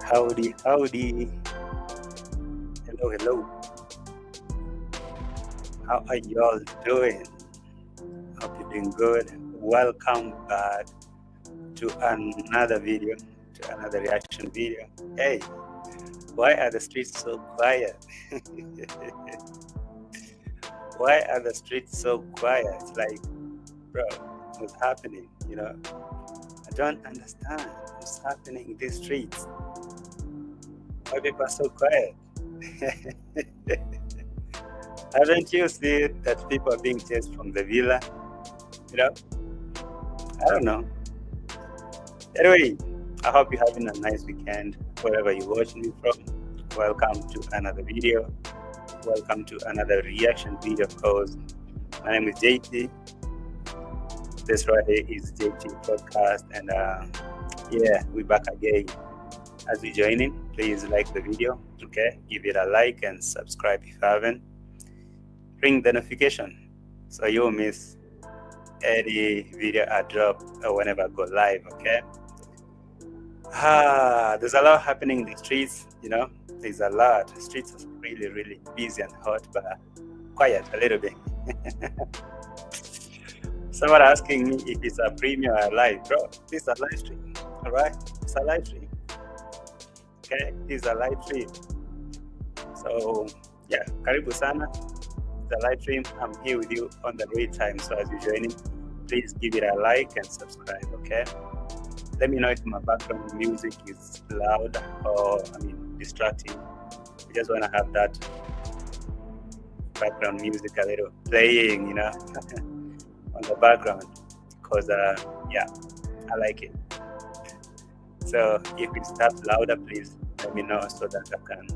Howdy, howdy. Hello, hello. How are y'all doing? Hope you're doing good. Welcome back to another video, to another reaction video. Hey, why are the streets so quiet? Why are the streets so quiet? It's like, bro, what's happening? I don't understand what's happening in these streets. Why people are so quiet? Haven't you seen that people are being chased from the villa? I don't know. Anyway, I hope you're having a nice weekend wherever you're watching me from. Welcome to another video. Welcome to another reaction video, because my name is JT. This right here is JT Podcast, and yeah, we're back again. As you join in, please like the video, okay? Give it a like and subscribe if you haven't. Ring the notification so you won't miss any video I drop or whenever I go live, okay? There's a lot happening in the streets, there's a lot. The streets are really, really busy and hot, but quiet a little bit. Someone asking me if it's a premium or a live. Bro, this is a live stream, all right? It's a live stream, okay? This is a live stream. So, yeah, karibu sana. The live stream. I'm here with you on the right time. So as you join in, please give it a like and subscribe, okay? Let me know if my background music is loud or distracting. I just want to have that background music a little playing, on the background, because yeah, I like it. So if it starts louder, please let me know so that I can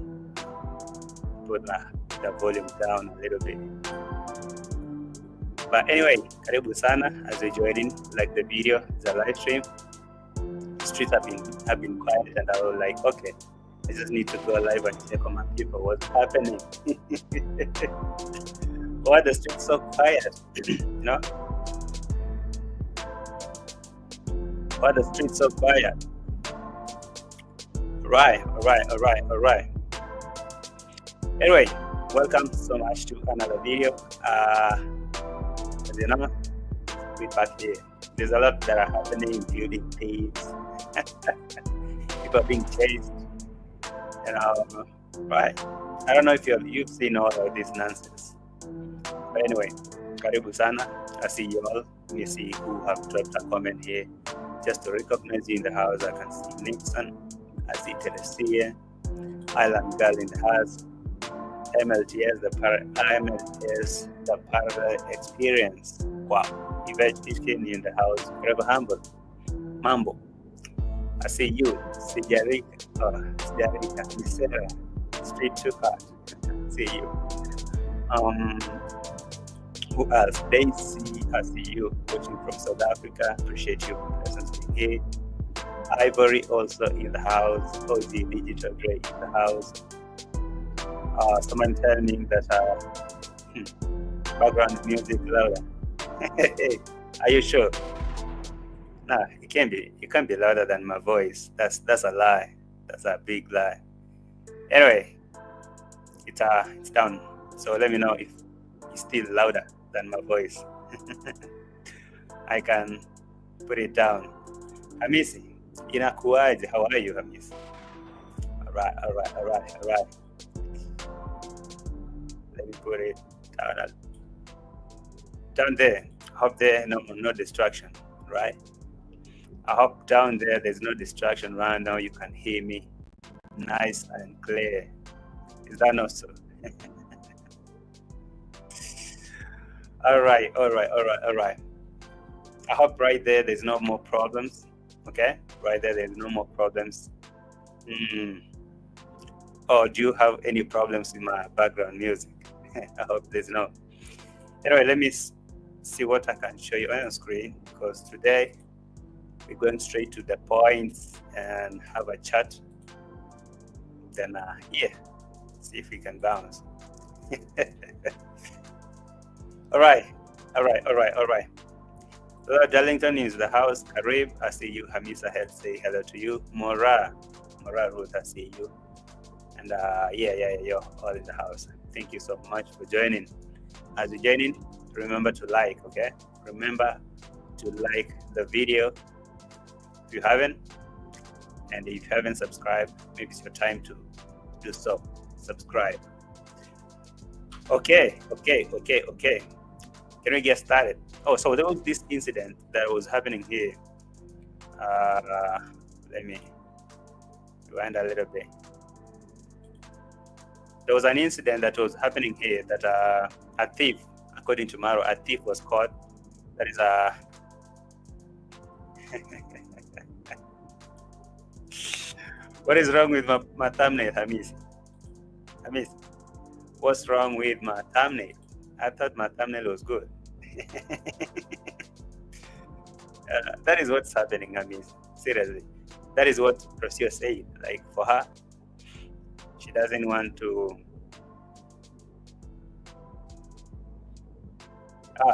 put the volume down a little bit. But anyway, karibu sana as you join in, like the video, the live stream. The streets have been quiet, and I was like, okay, I just need to go live and check on my people. What's happening? Why are the streets so quiet? Why are the streets so quiet? All right. Anyway, welcome so much to another video. As you know, we're back here. There's a lot that are happening, including thieves. People are being chased. Right? I don't know if you've seen all of this nonsense. But anyway, karibu sana. I see you all. Let me see who have dropped a comment here. Just to recognize you in the house, I can see Nixon. I see Teresia, Island Girl in the house, MLTS, the Parallel Experience. Wow, Yvette Tishkin in the house, Forever Humble, Mambo. I see you, Sijarika, Nisera, Street Too Hard. See you. Who else? Daisy, I see you watching from South Africa. Appreciate your presence being here. Ivory also in the house. OG Digital Grey in the house. Someone telling me that background music louder. Are you sure? Nah, it can't be. It can't be louder than my voice. That's a lie. That's a big lie. Anyway, it's down. So let me know if it's still louder than my voice. I can put it down. Hamisi, inakuaje? How are you, Hamisi? All right. Let me put it down there. Hope there no distraction, right? I hope down there there's no distraction right now. You can hear me nice and clear. Is that not so? All right. I hope right there there's no more problems. Okay, right there's no more problems. Or do you have any problems with my background music? I hope there's no. Anyway, let me see what I can show you on the screen, because today we're going straight to the points and have a chat. Then yeah, see if we can bounce. All right. Hello, Darlington is the house. Karib, I see you. Hamisa Head, say hello to you. Mora Mara, Ruth, I see you. And you're all in the house. Thank you so much for joining. As you join in, remember to like, okay? Remember to like the video if you haven't. And if you haven't subscribed, maybe it's your time to do so. Subscribe. Okay. Can we get started? Oh, so there was this incident that was happening here. Let me rewind a little bit. There was an incident that was happening here that a thief, according to MARWA, a thief was caught. That is a what is wrong with my thumbnail, Hamis? What's wrong with my thumbnail? I thought my thumbnail was good. That is what's happening, Hamis. Seriously. That is what ROCIO said. Like, for her, she doesn't want to.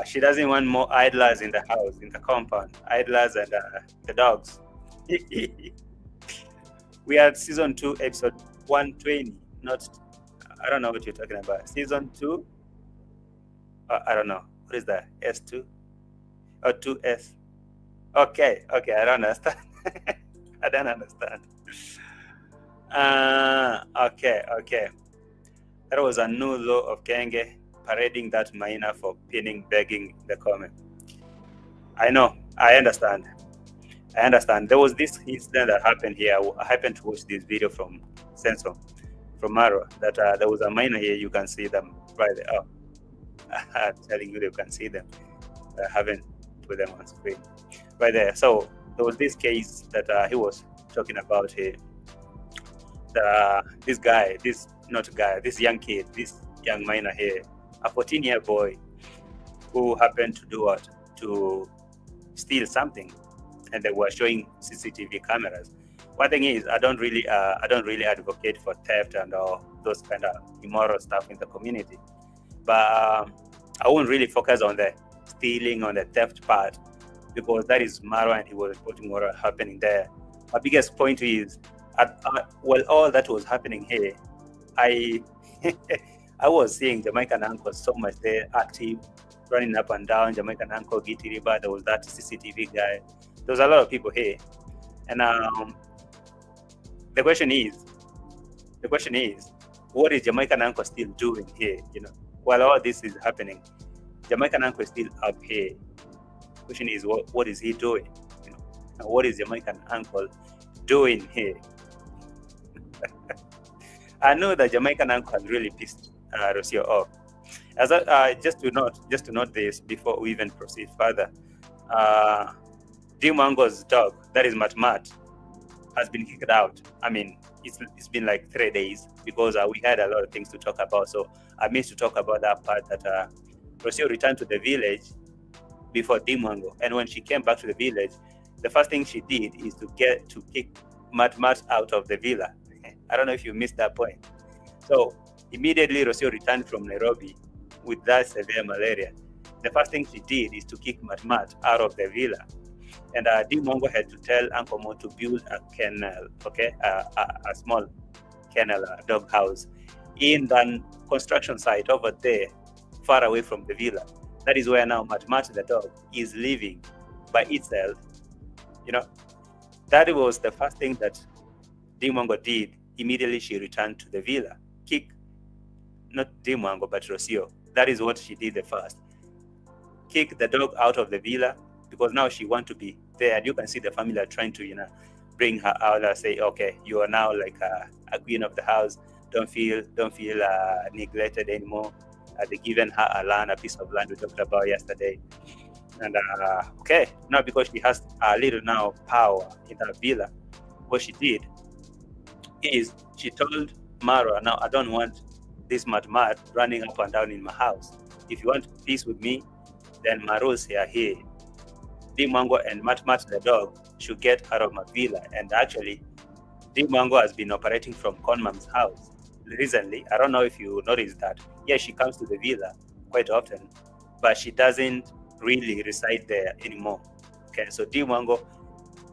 She doesn't want more idlers in the house, in the compound. Idlers and the dogs. We are season 2, episode 120. Not, I don't know what you're talking about. Season 2. I don't know. What is that? S2 or 2S? Okay. I don't understand. I don't understand. Okay. That was a new law of Kenge, parading that minor for pinning, begging the comment. I know. I understand. There was this incident that happened here. I happened to watch this video from Sensor, from MARWA, that there was a minor here. You can see them right there. Oh, I'm telling you, you can see them. I haven't put them on screen. Right there. So there was this case that he was talking about here. This young kid, this young minor here, a 14-year boy who happened to do what? To steal something, and they were showing CCTV cameras. One thing is, I don't really advocate for theft and those kind of immoral stuff in the community, but I won't really focus on the stealing, on the theft part, because that is MARWA, and he was reporting what was happening there. My biggest point is, while all that was happening here, I was seeing Jamaican uncles so much there, active, running up and down. Jamaican uncle Giti River. There was that CCTV guy. There was a lot of people here, and the question is, what is Jamaican uncle still doing here? While all this is happening, Jamaican uncle is still up here. The question is, what is he doing? And what is Jamaican uncle doing here? I know that Jamaican uncle has really pissed ROCIO off. As just to note this before we even proceed further, DEE MWANGO's dog, that is Mat, has been kicked out. I mean, it's been like 3 days because we had a lot of things to talk about. So I missed to talk about that part that ROCIO returned to the village before DEE MWANGO, and when she came back to the village, the first thing she did is to kick Mat out of the villa. I don't know if you missed that point. So immediately ROCIO returned from Nairobi with that severe malaria. The first thing she did is to kick Mat out of the villa. And DEE MWANGO had to tell Uncle Mo to build a kennel, a small kennel, dog house, in the construction site over there, far away from the villa. That is where now Mat the dog is living by itself. That was the first thing that DEE MWANGO did. Immediately she returned to the villa. Kick, not DEE MWANGO, but ROCIO. That is what she did the first. Kick the dog out of the villa, because now she wants to be there. And you can see the family are trying to, bring her out and say, okay, you are now like a queen of the house. Don't feel neglected anymore. They given her a piece of land we talked about yesterday. And okay, now because she has a little now power in her villa, what she did is she told MARWA, now I don't want this Mat running up and down in my house. If you want peace with me, then my rules are here. DEE MWANGO and Mat the dog should get out of my villa. And actually, DEE MWANGO has been operating from Conmam's house recently. I don't know if you noticed that. Yeah, she comes to the villa quite often, but she doesn't really reside there anymore. Okay, so DEE MWANGO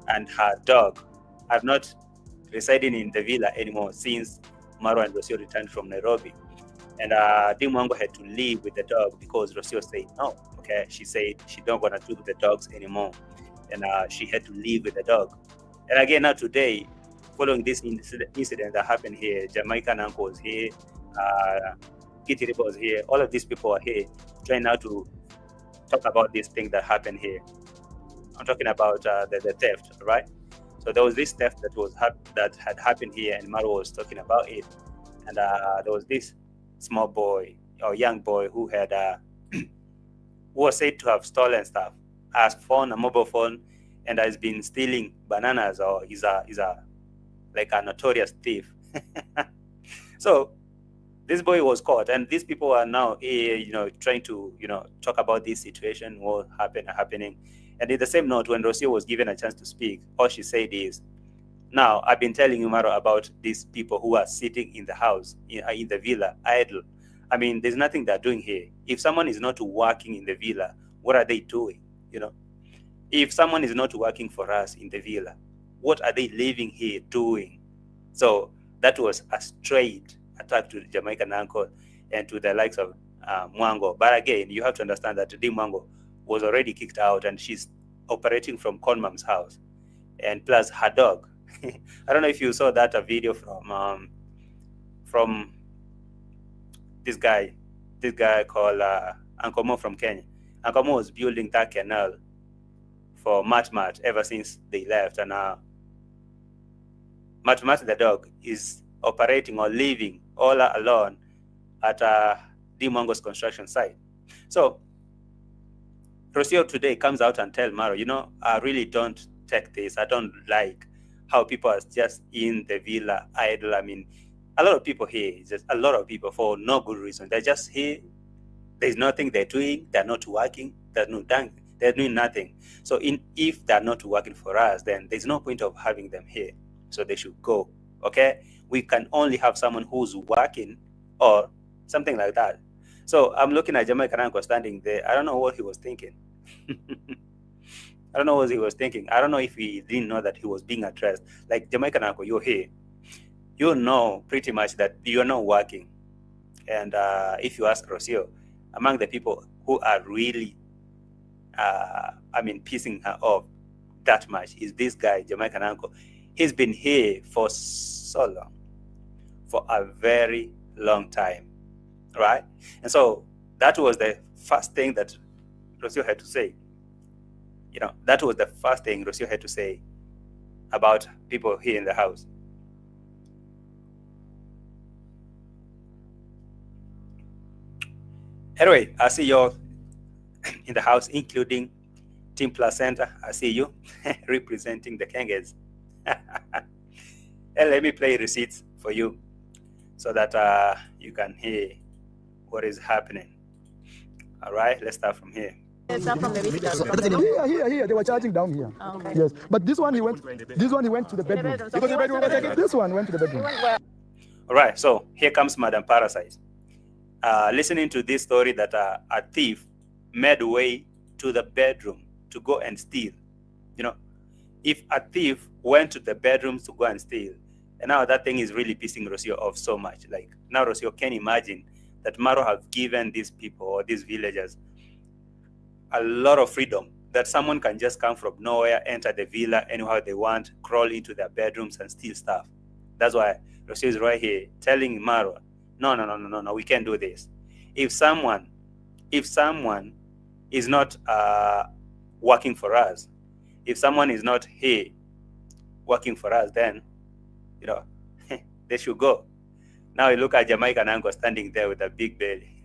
and her dog are not residing in the villa anymore since Marwa and Rocio returned from Nairobi. And DEE MWANGO had to leave with the dog because Rocio said no. Okay, she said she don't want to do with the dogs anymore, and she had to leave with the dog. And again, now today, following this incident that happened here, Jamaican uncle was here, Kitty Ripper was here. All of these people are here trying now to talk about this thing that happened here. I'm talking about the theft, right? So there was this theft that had happened here, and Marwa was talking about it. And there was this small boy or young boy who had who was said to have stolen stuff, a mobile phone, and has been stealing bananas, or he's a like a notorious thief. So this boy was caught, and these people are now trying to talk about this situation, what happening. And in the same note, when Rocio was given a chance to speak, all she said is, now, I've been telling you, Maro, about these people who are sitting in the house, in the villa, idle. I mean, there's nothing they're doing here. If someone is not working in the villa, what are they doing? If someone is not working for us in the villa, what are they living here doing? So that was a straight attack to the Jamaican uncle and to the likes of Mwango. But again, you have to understand that DEE MWANGO was already kicked out, and she's operating from Conmam's house, and plus her dog. I don't know if you saw that video from this guy called Uncle Mo from Kenya. Uncle Mo was building that canal for Mat ever since they left, and Mat the dog is operating or living all alone at DEE MWANGO's construction site. So Rocio today comes out and tells Maro, I really don't take this. I don't like how people are just in the villa idle. I mean, a lot of people here, just a lot of people for no good reason. They're just here. There's nothing they're doing. They're not working. They're doing nothing. So if they're not working for us, then there's no point of having them here. So they should go. Okay? We can only have someone who's working or something like that. So I'm looking at Jamaican uncle standing there. I don't know what he was thinking. I don't know what he was thinking. I don't know if he didn't know that he was being addressed. Like, Jamaican uncle, you're here. You know pretty much that you're not working. And if you ask Rocio, among the people who are really, pissing her off that much is this guy, Jamaican uncle. He's been here for so long, for a very long time, right? And so that was the first thing that Rocio had to say. That was the first thing Rocio had to say about people here in the house. Anyway, I see you all in the house, including Team Placenta. I see you representing the Kangas. And let me play receipts for you so that you can hear what is happening. All right, let's start from here. From the Here. They were charging down here. Okay. Yes, but this one he went to the bedroom. Because the bedroom was taken. This one went to the bedroom. All right, so here comes Madam Parasite. Listening to this story that a thief made way to the bedroom to go and steal. If a thief went to the bedroom to go and steal, and now that thing is really pissing Rocio off so much. Like, now Rocio can imagine that Maro have given these people or these villagers a lot of freedom, that someone can just come from nowhere, enter the villa anyhow they want, crawl into their bedrooms and steal stuff. That's why Rocio is right here telling Marwa, no, we can't do this. If someone is not working for us, if someone is not here working for us, then they should go. Now you look at Jamaican uncle standing there with a big belly.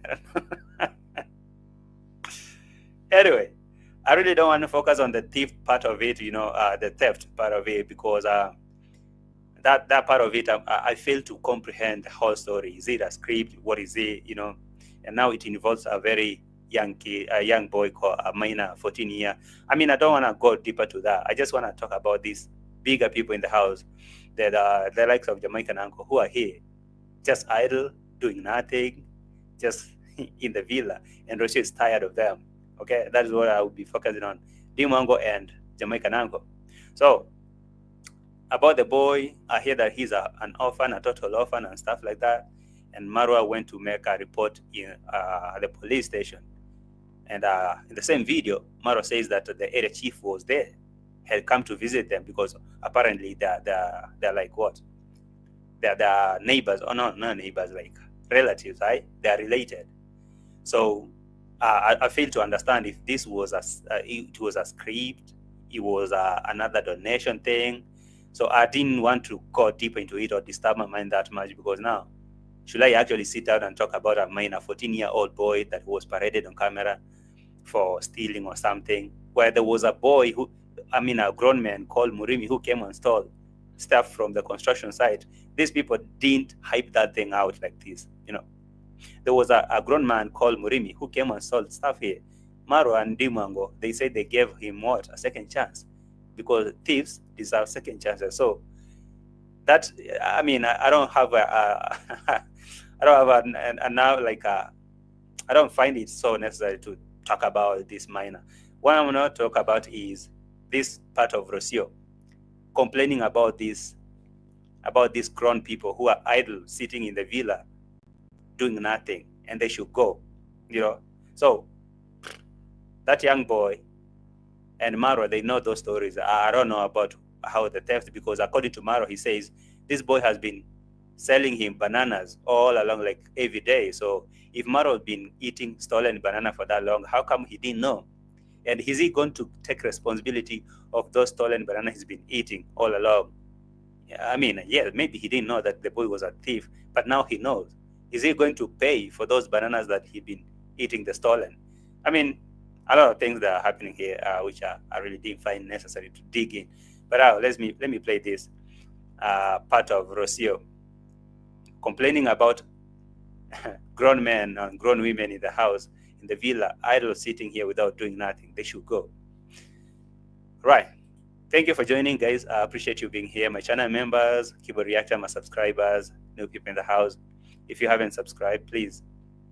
Anyway, I really don't want to focus on the thief part of it, the theft part of it, because that part of it, I fail to comprehend the whole story. Is it a script? What is it? And now it involves a very young kid, a young boy called a minor, 14 year. I mean, I don't want to go deeper to that. I just want to talk about these bigger people in the house, that are the likes of Jamaican uncle, who are here, just idle, doing nothing, just in the villa, and Rocio is tired of them. Okay, that is what I will be focusing on, DEE MWANGO and Jamaican uncle. So about the boy, I hear that he's an orphan, a total orphan and stuff like that. And Marwa went to make a report in the police station. And in the same video, Marwa says that the area chief was there, had come to visit them because apparently they're like what? They're neighbors, or not neighbors, like relatives, right? They're related. So I fail to understand if this was it was a script, it was another donation thing. So I didn't want to go deep into it or disturb my mind that much, because now, should I actually sit down and talk about a minor 14-year-old boy that was paraded on camera for stealing or something, where there was a boy who, a grown man called Murimi who came and stole stuff from the construction site? These people didn't hype that thing out like this, There was a grown man called Murimi who came and stole stuff here. MARWA and DEE MWANGO, they said they gave him what? A second chance, because thieves deserve second chances. So that, I don't have I don't find it so necessary to talk about this minor. What I'm going to talk about is this part of ROCIO complaining about these grown people who are idle, sitting in the villa doing nothing, and they should go, So that young boy and Marwa, they know those stories. I don't know about how the theft, because according to Marwa, he says this boy has been selling him bananas all along, like every day. So if Marwa has been eating stolen banana for that long, how come he didn't know? And is he going to take responsibility of those stolen bananas he's been eating all along? Yeah, maybe he didn't know that the boy was a thief, but now he knows. Is he going to pay for those bananas that he's been eating, the stolen? A lot of things that are happening here, which I really didn't find necessary to dig in. But let me play this part of ROCIO complaining about grown men and grown women in the house, in the villa, idle, sitting here without doing nothing. They should go. Right. Thank you for joining, guys. I appreciate you being here. My channel members, keyboard reactor, my subscribers, new people in the house. If you haven't subscribed, please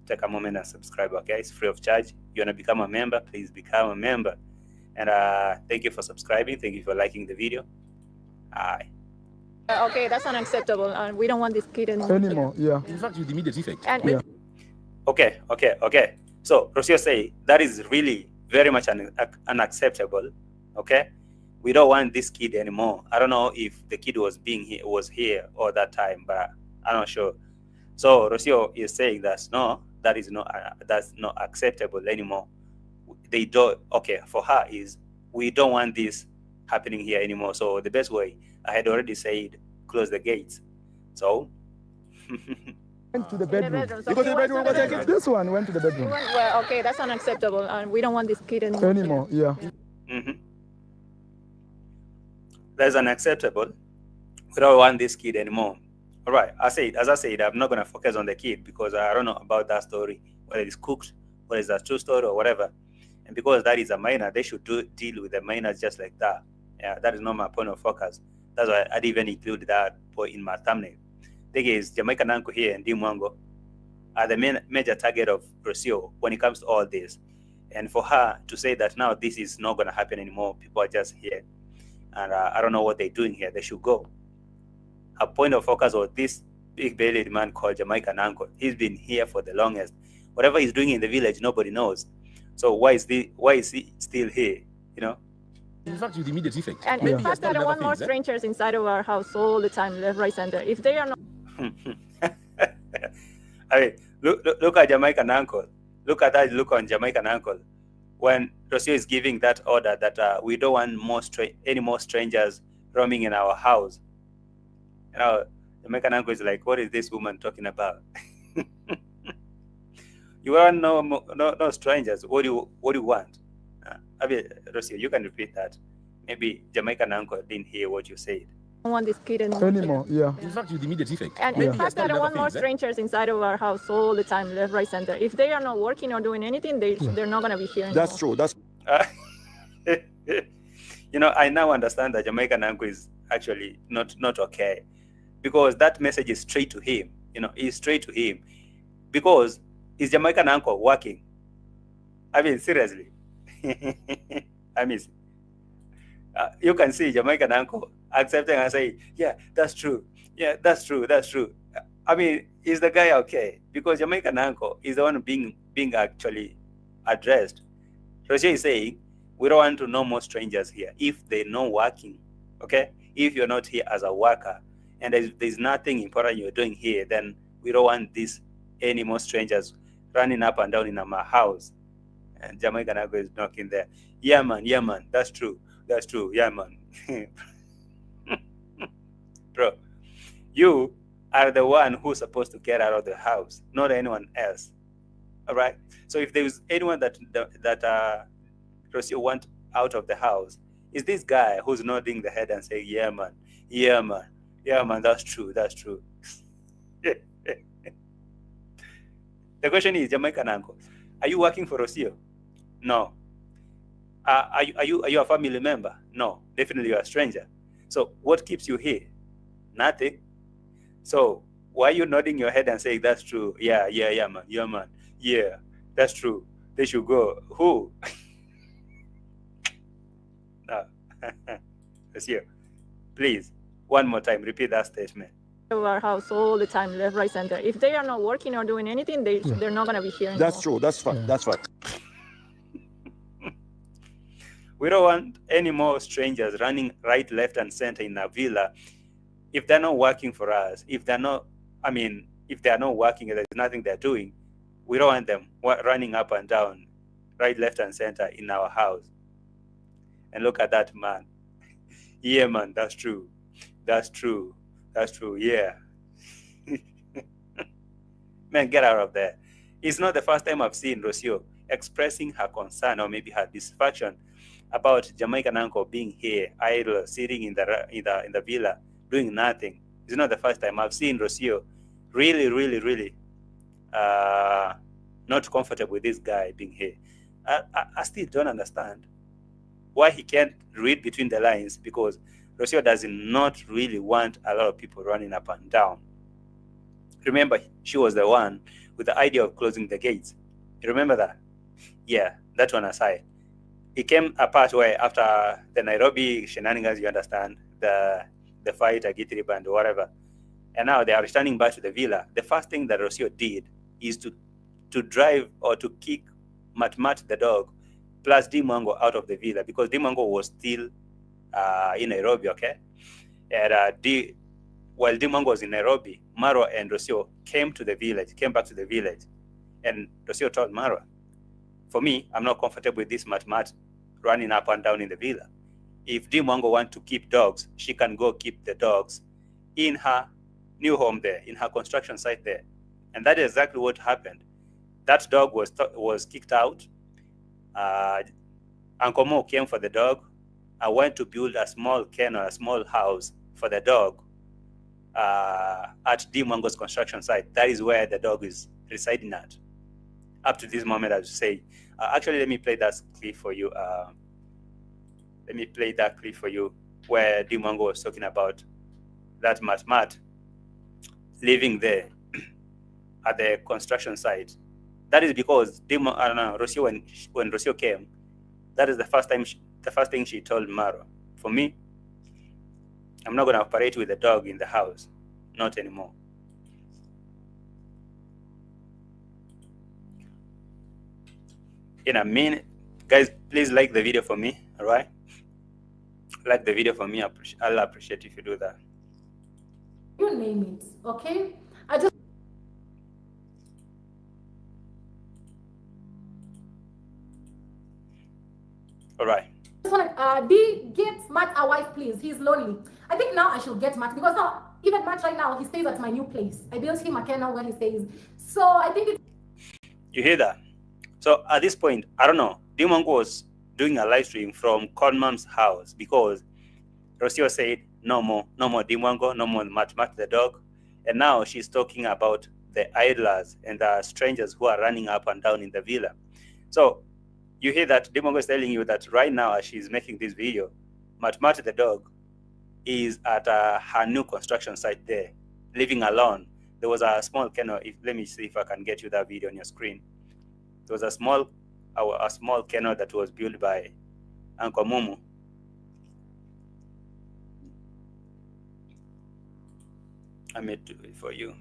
take a moment and subscribe, okay? It's free of charge. You want to become a member, please become a member. And thank you for subscribing. Thank you for liking the video. Aye. Okay, that's unacceptable, and we don't want this kid Anymore, yeah. In fact, with immediate effect. And Yeah. Okay. So ROCIO say that is really very much unacceptable, okay? We don't want this kid anymore. I don't know if the kid was here all that time, but I'm not sure. So ROCIO is saying that's not acceptable anymore. They don't. Okay, for her is, we don't want this happening here anymore. So the best way, I had already said, close the gates. So Went to the bedroom. So Because he the went bedroom to was the like, bedroom. this one went to the bedroom. well, okay, that's unacceptable, and we don't want this kid Anymore, yeah. That's unacceptable. We don't want this kid anymore. All right. As I said, I'm not going to focus on the kid because I don't know about that story, whether it's cooked, whether it's a true story or whatever. And because that is a minor, they should deal with the minors just like that. Yeah, that is not my point of focus. That's why I didn't even include that point in my thumbnail. The thing is, Jamaican uncle here and DEE MWANGO are the major target of ROCIO when it comes to all this. And for her to say that now this is not going to happen anymore, people are just here. And I don't know what they're doing here. They should go. Her point of focus was this big-bellied man called Jamaican uncle. He's been here for the longest. Whatever he's doing in the village, nobody knows. So why is he still here? In fact, with immediate effect. And Yeah. in fact, I don't want more strangers inside of our house all the time, left, right, center. If they are not. Look at Jamaican uncle. Look at that look on Jamaican uncle when ROCIO is giving that order that we don't want any more strangers roaming in our house. Jamaican uncle is like, what is this woman talking about? You want no strangers. What do you want? ROCIO, you can repeat that. Maybe Jamaican uncle didn't hear what you said. I don't want this kid Anymore, yeah. In fact, with immediate effect. And in fact, I don't want more strangers inside of our house all the time, left, right, center. If they are not working or doing anything, they're not going to be here anymore. That's true. That's I now understand that Jamaican uncle is actually not okay, because that message is straight to him. It's straight to him, because is Jamaican uncle working? Seriously. You can see Jamaican uncle accepting and saying, yeah, that's true. Yeah, that's true. That's true. I mean, is the guy okay? Because Jamaican uncle is the one being actually addressed. Rocio is saying, we don't want to know more strangers here if they're not working, okay? If you're not here as a worker and there's nothing important you're doing here, then we don't want these any more strangers running up and down in my house. And Jamaican uncle is knocking there. Yeah, man, that's true. That's true. Yeah, man. Bro, you are the one who's supposed to get out of the house, not anyone else. All right. So if there's anyone that Rocio want out of the house, is this guy who's nodding the head and saying, yeah, man, yeah, man, yeah, man, that's true, that's true. The question is, Jamaican uncle, are you working for Rocio? No. Are you a family member? No, definitely you're a stranger. So what keeps you here? Nothing. So why are you nodding your head and saying that's true? Yeah, man, yeah, man, yeah, that's true. They should go. Who? No. Rocio, please, one more time, repeat that statement. Our house all the time, left, right, center. If they are not working or doing anything, they're not going to be here anymore. That's true. That's fine. That's fine. We don't want any more strangers running right, left, and center in a villa. If they're not working for us, if they're not working and there's nothing they're doing, we don't want them running up and down, right, left, and center in our house. And look at that man. Yeah, man, that's true. That's true. That's true. Yeah. Man, get out of there. It's not the first time I've seen Rocio expressing her concern or maybe her dissatisfaction about Jamaican uncle being here, idle, sitting in the villa, doing nothing. It's not the first time I've seen Rocio really not comfortable with this guy being here. I still don't understand why he can't read between the lines, because Rocio does not really want a lot of people running up and down. Remember, she was the one with the idea of closing the gates. You remember that? Yeah, that one aside. It came apart where after the Nairobi shenanigans, you understand, the fight, Agitri and whatever. And now they are returning back to the villa. The first thing that Rocio did is to drive or to kick Mat the dog plus DEE MWANGO out of the villa, because DEE MWANGO was still in Nairobi, okay? And while DEE MWANGO was in Nairobi, MARWA and ROCIO came back to the village. And ROCIO told MARWA, for me, I'm not comfortable with this Mat running up and down in the villa. If DEE MWANGO wants to keep dogs, she can go keep the dogs in her new home there, in her construction site there. And that is exactly what happened. That dog was kicked out. Uncle Mo came for the dog. I went to build a small kennel, a small house for the dog at DEE MWANGO's construction site. That is where the dog is residing at. Up to this moment, as you say. Actually, let me play that clip for you. Where DEE MWANGO was talking about that Mat living there at the construction site. That is because Rocio, when Rocio came, that is the first thing she told MARWA. For me, I'm not going to operate with the dog in the house, not anymore. In a minute, guys, please like the video for me, all right? Like the video for me. I'll appreciate if you do that. You name it, okay? I just All right. want D get Matt a wife, please. He's lonely. I think now I should get Matt, because now even Matt right now he stays at my new place. I built him a kennel where he stays. So I think it's. You hear that? So at this point, I don't know. DEE MWANGO was doing a live stream from Conman's house because Rocio said no more DEE MWANGO, no more Mat the dog, and now she's talking about the idlers and the strangers who are running up and down in the villa. So you hear that DEE MWANGO is telling you that right now, as she's making this video, Mat the dog is at her new construction site there, living alone. There was a small kennel. Let me see if I can get you that video on your screen. There was a small kennel that was built by Uncle Mumu. Let me do it for you.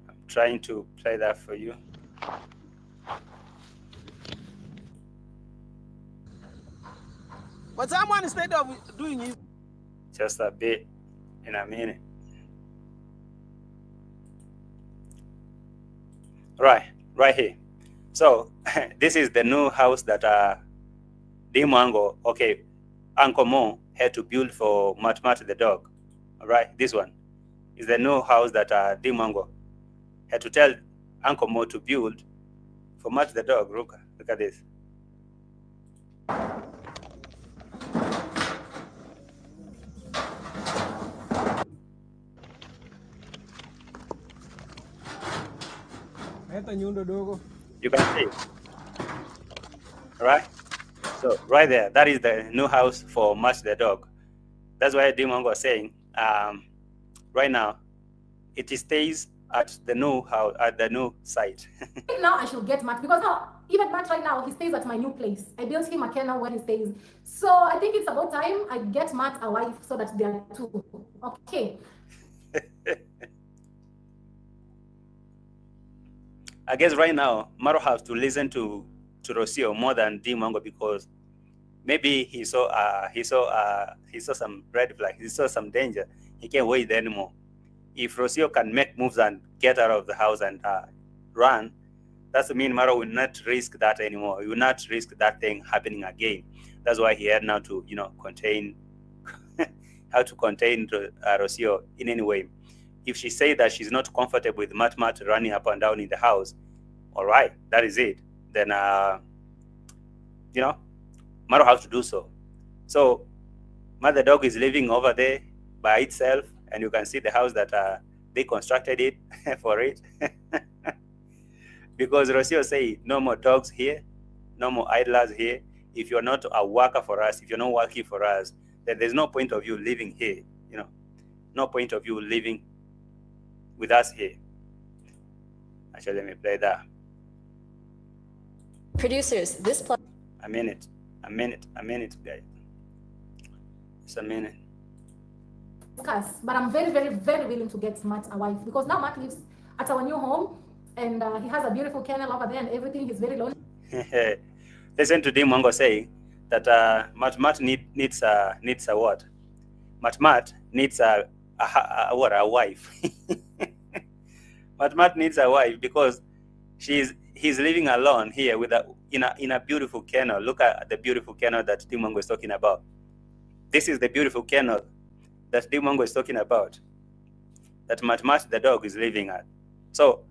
I'm trying to play that for you. But someone instead of doing it, Just a bit in a minute. Right here. So this is the new house that DEE MWANGO, okay, Uncle Mo had to build for Mat the dog. All right, this one is the new house that DEE MWANGO had to tell Uncle Mo to build for Mat the dog. Look at this. You can see it. All right. So right there, that is the new house for Mat the dog. That's why DEE MWANGO was saying, right now, it stays at the new house, at the new site. I think now I should get Matt because now even Matt right now he stays at my new place. I built him a kennel where he stays. So I think it's about time I get Matt a wife so that they are two. Okay. I guess right now, Marwa has to listen to ROCIO more than DEE MWANGO because maybe he saw some red flag, he saw some danger. He can't wait anymore. If ROCIO can make moves and get out of the house and run, that's mean Marwa will not risk that anymore. He will not risk that thing happening again. That's why he had now to, contain how to contain ROCIO in any way. If she say that she's not comfortable with Mat running up and down in the house, all right, that is it. Then, Marwa has to do so. So, Mat the dog is living over there by itself, and you can see the house that they constructed it for it. Because ROCIO say, no more dogs here, no more idlers here. If you're not a worker for us, if you're not working for us, then there's no point of you living here, no point of you living with us here. Actually, let me play that. Producers, this plug. A minute, guys. It's a minute. But I'm very, very, very willing to get Matt a wife because now Matt lives at our new home and he has a beautiful kennel over there and everything. He's very lonely. Listen to DEE MWANGO say that Mat needs a what? Mat needs a wife. Mat needs a wife because he's living alone here with in a beautiful kennel. Look at the beautiful kennel that DEE MWANGO is talking about. This is the beautiful kennel that DEE MWANGO is talking about, that Mat the dog is living at. So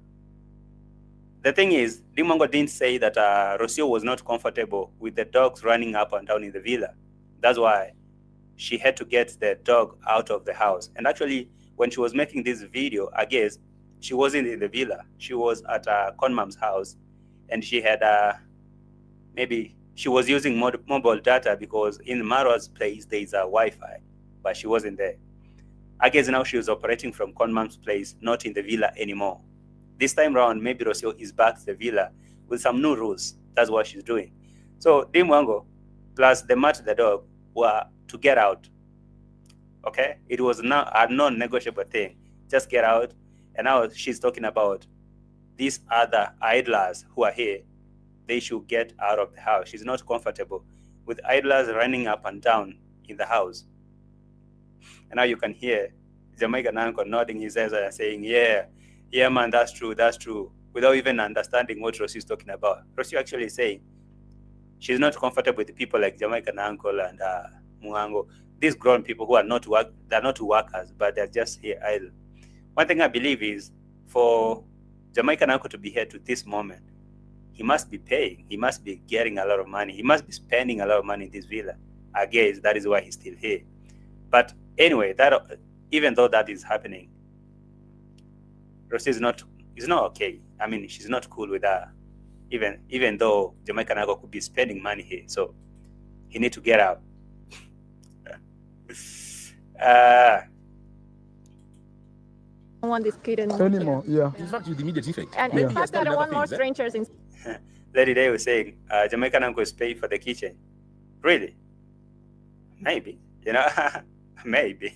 the thing is, DEE MWANGO didn't say that ROCIO was not comfortable with the dogs running up and down in the villa. That's why she had to get the dog out of the house. And actually, when she was making this video, I guess she wasn't in the villa. She was at Conmam's house, and she had maybe she was using mobile data because in Marwa's place there is a Wi-Fi, but she wasn't there. I guess now she was operating from Conmam's place, not in the villa anymore. This time around, maybe ROCIO is back to the villa with some new rules. That's what she's doing. So DEE MWANGO plus the Mat the dog were to get out. Okay, it was now a non-negotiable thing. Just get out. And now she's talking about these other idlers who are here. They should get out of the house. She's not comfortable with idlers running up and down in the house. And now you can hear Jamaican uncle nodding his head and saying, yeah, man, that's true, without even understanding what ROCIO is talking about. ROCIO actually is saying she's not comfortable with people like Jamaican uncle and Mwango. These grown people who are they're not workers, but they're just here idle. One thing I believe is for Jamaican uncle to be here to this moment, he must be paying. He must be getting a lot of money. He must be spending a lot of money in this villa. I guess that is why he's still here. But anyway, that even though that is happening, ROCIO is not okay. I mean, she's not cool with even though Jamaican uncle could be spending money here, so he need to get out. Want this kid anymore. Yeah. In fact, with immediate effect. And Maybe in he has fact, I started don't want other more things, strangers in. Lady Day was saying, Jamaican uncle is paying for the kitchen. Really? Maybe, you know, maybe.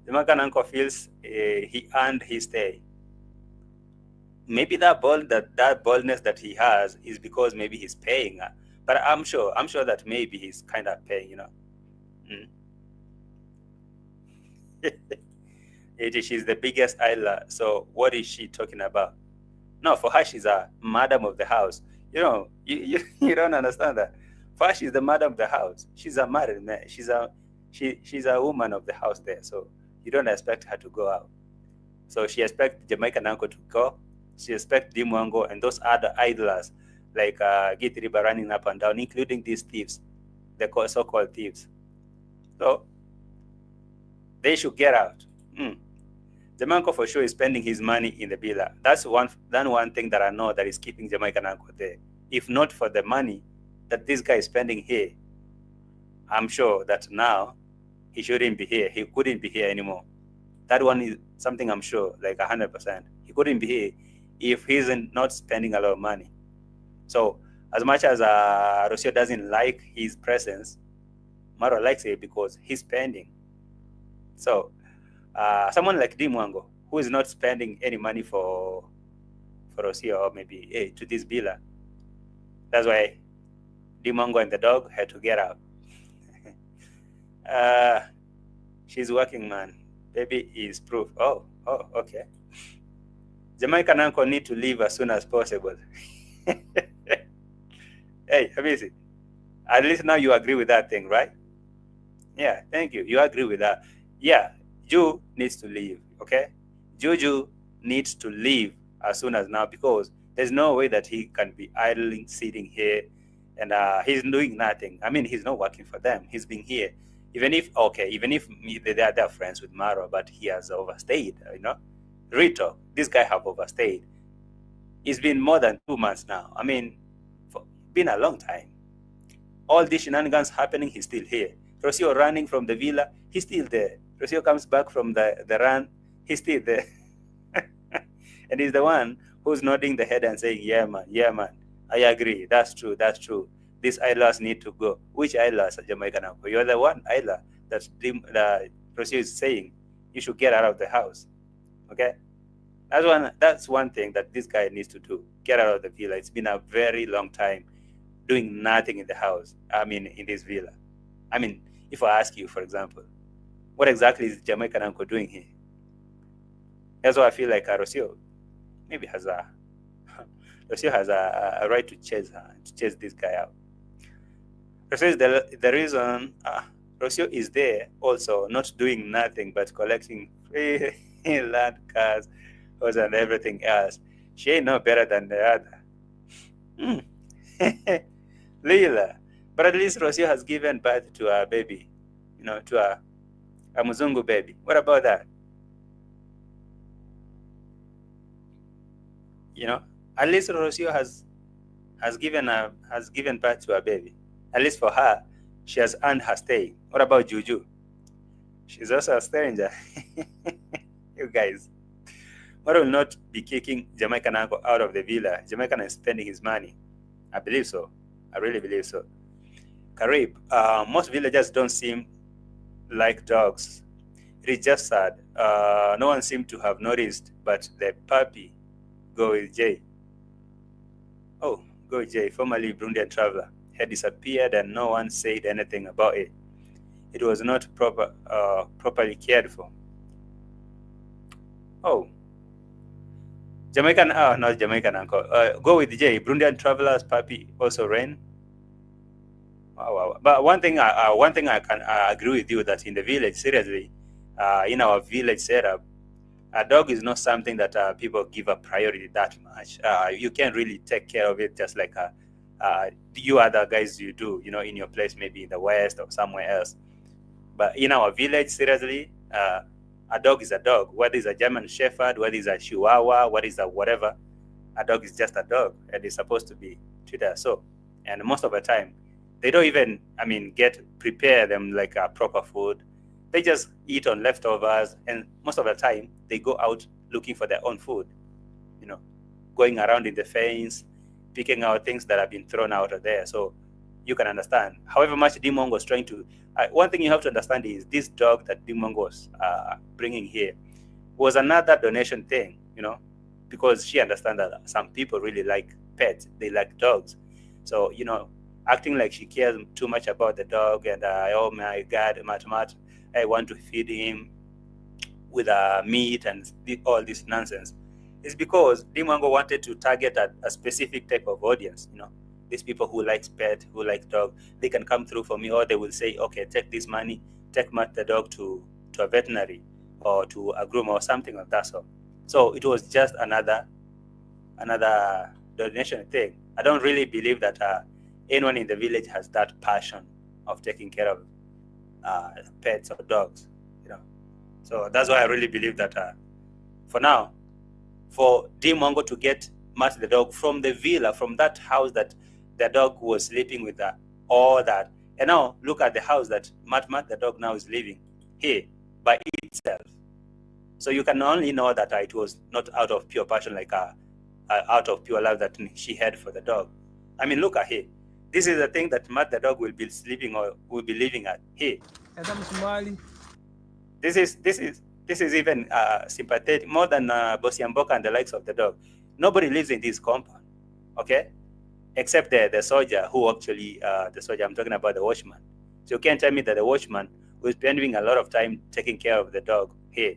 Jamaican uncle feels he earned his stay. Maybe that boldness that he has is because maybe he's paying her. But I'm sure that maybe he's kind of paying, you know. She's the biggest idler. So what is she talking about? No, for her, she's a madam of the house. You know, you don't understand that. For her, she's the madam of the house. She's a married man. She's a woman of the house there. So you don't expect her to go out. So she expects Jamaican uncle to go. She expects DEE MWANGO and those other idlers like Githriba running up and down, including these thieves, the so-called thieves. So they should get out. Jamaican uncle for sure is spending his money in the villa. That's one thing that I know that is keeping Jamaican uncle there. If not for the money that this guy is spending here, I'm sure that now he shouldn't be here. He couldn't be here anymore. That one is something I'm sure, like 100%. He couldn't be here if he's not spending a lot of money. So as much as ROCIO doesn't like his presence, MARWA likes it because he's spending. So someone like DEE MWANGO, who is not spending any money for ROCIO or maybe to this villa, that's why DEE MWANGO and the dog had to get out. She's working, man. Baby is proof. Oh, okay. Jamaican uncle need to leave as soon as possible. Hey, Hamisi, at least now you agree with that thing, right? Yeah, thank you. You agree with that. Yeah, Ju needs to leave, okay? Juju needs to leave as soon as now because there's no way that he can be idling, sitting here, and he's doing nothing. I mean, he's not working for them. He's been here. Even if they're friends with MARWA, but he has overstayed, you know? Real, this guy have overstayed. It's been more than 2 months now. I mean, been a long time. All these shenanigans happening, he's still here. ROCIO running from the villa, he's still there. ROCIO comes back from the run, he's still there. And he's the one who's nodding the head and saying, yeah, man, I agree. That's true. These idlers need to go. Which idlers, Jamaican uncle? You're the one idler that ROCIO is saying you should get out of the house. Okay? That's one thing that this guy needs to do. Get out of the villa. It's been a very long time doing nothing in the house. I mean, in this villa. I mean, if I ask you, for example, what exactly is Jamaican uncle doing here? That's why I feel like ROCIO maybe has a right to chase this guy out. ROCIO is the reason ROCIO is there also, not doing nothing but collecting free land, cars, and everything else. She ain't no better than the other. Lila. But at least ROCIO has given birth to a baby, you know, to a Muzungu baby. What about that? You know, at least ROCIO has given birth to a baby. At least for her, she has earned her stay. What about Juju? She's also a stranger. You guys. What will not be kicking Jamaican uncle out of the villa? Jamaican is spending his money. I believe so. I really believe so. Karib, most villagers don't seem like dogs. It is just sad. No one seemed to have noticed, but the puppy, Go with Jay. Oh, Go with Jay, formerly Burundian traveler, had disappeared and no one said anything about it. It was not properly cared for. Oh. Jamaican, not Jamaican uncle. Go with Jay, Burundian traveler's puppy also ran. Wow. But one thing I can agree with you that in the village, seriously, in our village setup, a dog is not something that people give a priority that much. You can't really take care of it just like you other guys you do, you know, in your place, maybe in the West or somewhere else. But in our village, seriously, a dog is a dog. Whether it's a German Shepherd, whether it's a Chihuahua, whether it's a whatever, a dog is just a dog and is supposed to be treated so. And most of the time, they don't even, prepare them like a proper food. They just eat on leftovers, and most of the time, they go out looking for their own food, going around in the fence, picking out things that have been thrown out of there. So you can understand. However much DEE MWANGO was trying to, one thing you have to understand is this dog that DEE MWANGO was bringing here was another donation thing, because she understands that some people really like pets, they like dogs. So, acting like she cares too much about the dog and, oh my God, Mat, I want to feed him with meat and all this nonsense. It's because DEE MWANGO wanted to target a specific type of audience, these people who like pet, who like dog, they can come through for me, or they will say, okay, take this money, take Matt the dog to a veterinary or to a groomer or something like that. So it was just another donation thing. I don't really believe that anyone in the village has that passion of taking care of pets or dogs, So that's why I really believe that for now, for DEE MWANGO to get Matt the dog from the villa, from that house that the dog was sleeping with, all that, and now look at the house that Matt the dog now is living here by itself. So you can only know that it was not out of pure passion, like out of pure love that she had for the dog. Look at here. This is the thing that Matt the dog will be sleeping or will be living at here. This is even sympathetic, more than Bosiamboka and the likes of the dog. Nobody lives in this compound, okay? Except the soldier who actually, the soldier, I'm talking about the watchman. So you can't tell me that the watchman was spending a lot of time taking care of the dog here.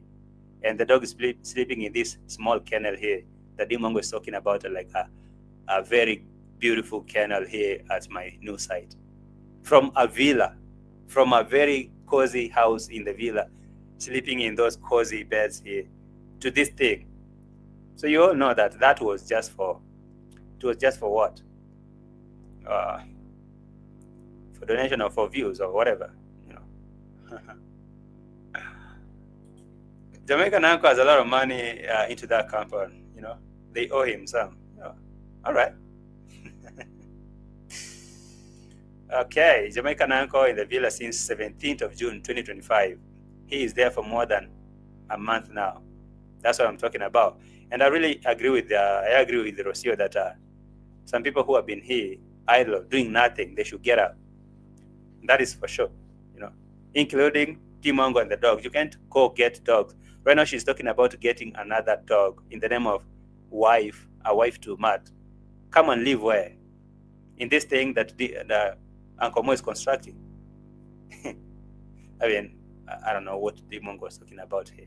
And the dog is sleeping in this small kennel here that DEE MWANGO is talking about, like a very beautiful kennel here at my new site. From a villa, from a very cozy house in the villa, sleeping in those cozy beds here, to this thing. So you all know that was just for, what? For donation or for views or whatever, Jamaican uncle has a lot of money into that compound, They owe him some. All right. Okay, Jamaican uncle in the villa since 17th of June, 2025. He is there for more than a month now. That's what I'm talking about. And I really agree with ROCIO that some people who have been here idle, doing nothing, they should get up. That is for sure, including DEE MWANGO and the dogs. You can't go get dogs. Right now, she's talking about getting another dog in the name of a wife to Matt. Come and live where? In this thing that the Uncle Mo is constructing. I don't know what DEE MWANGO was talking about here,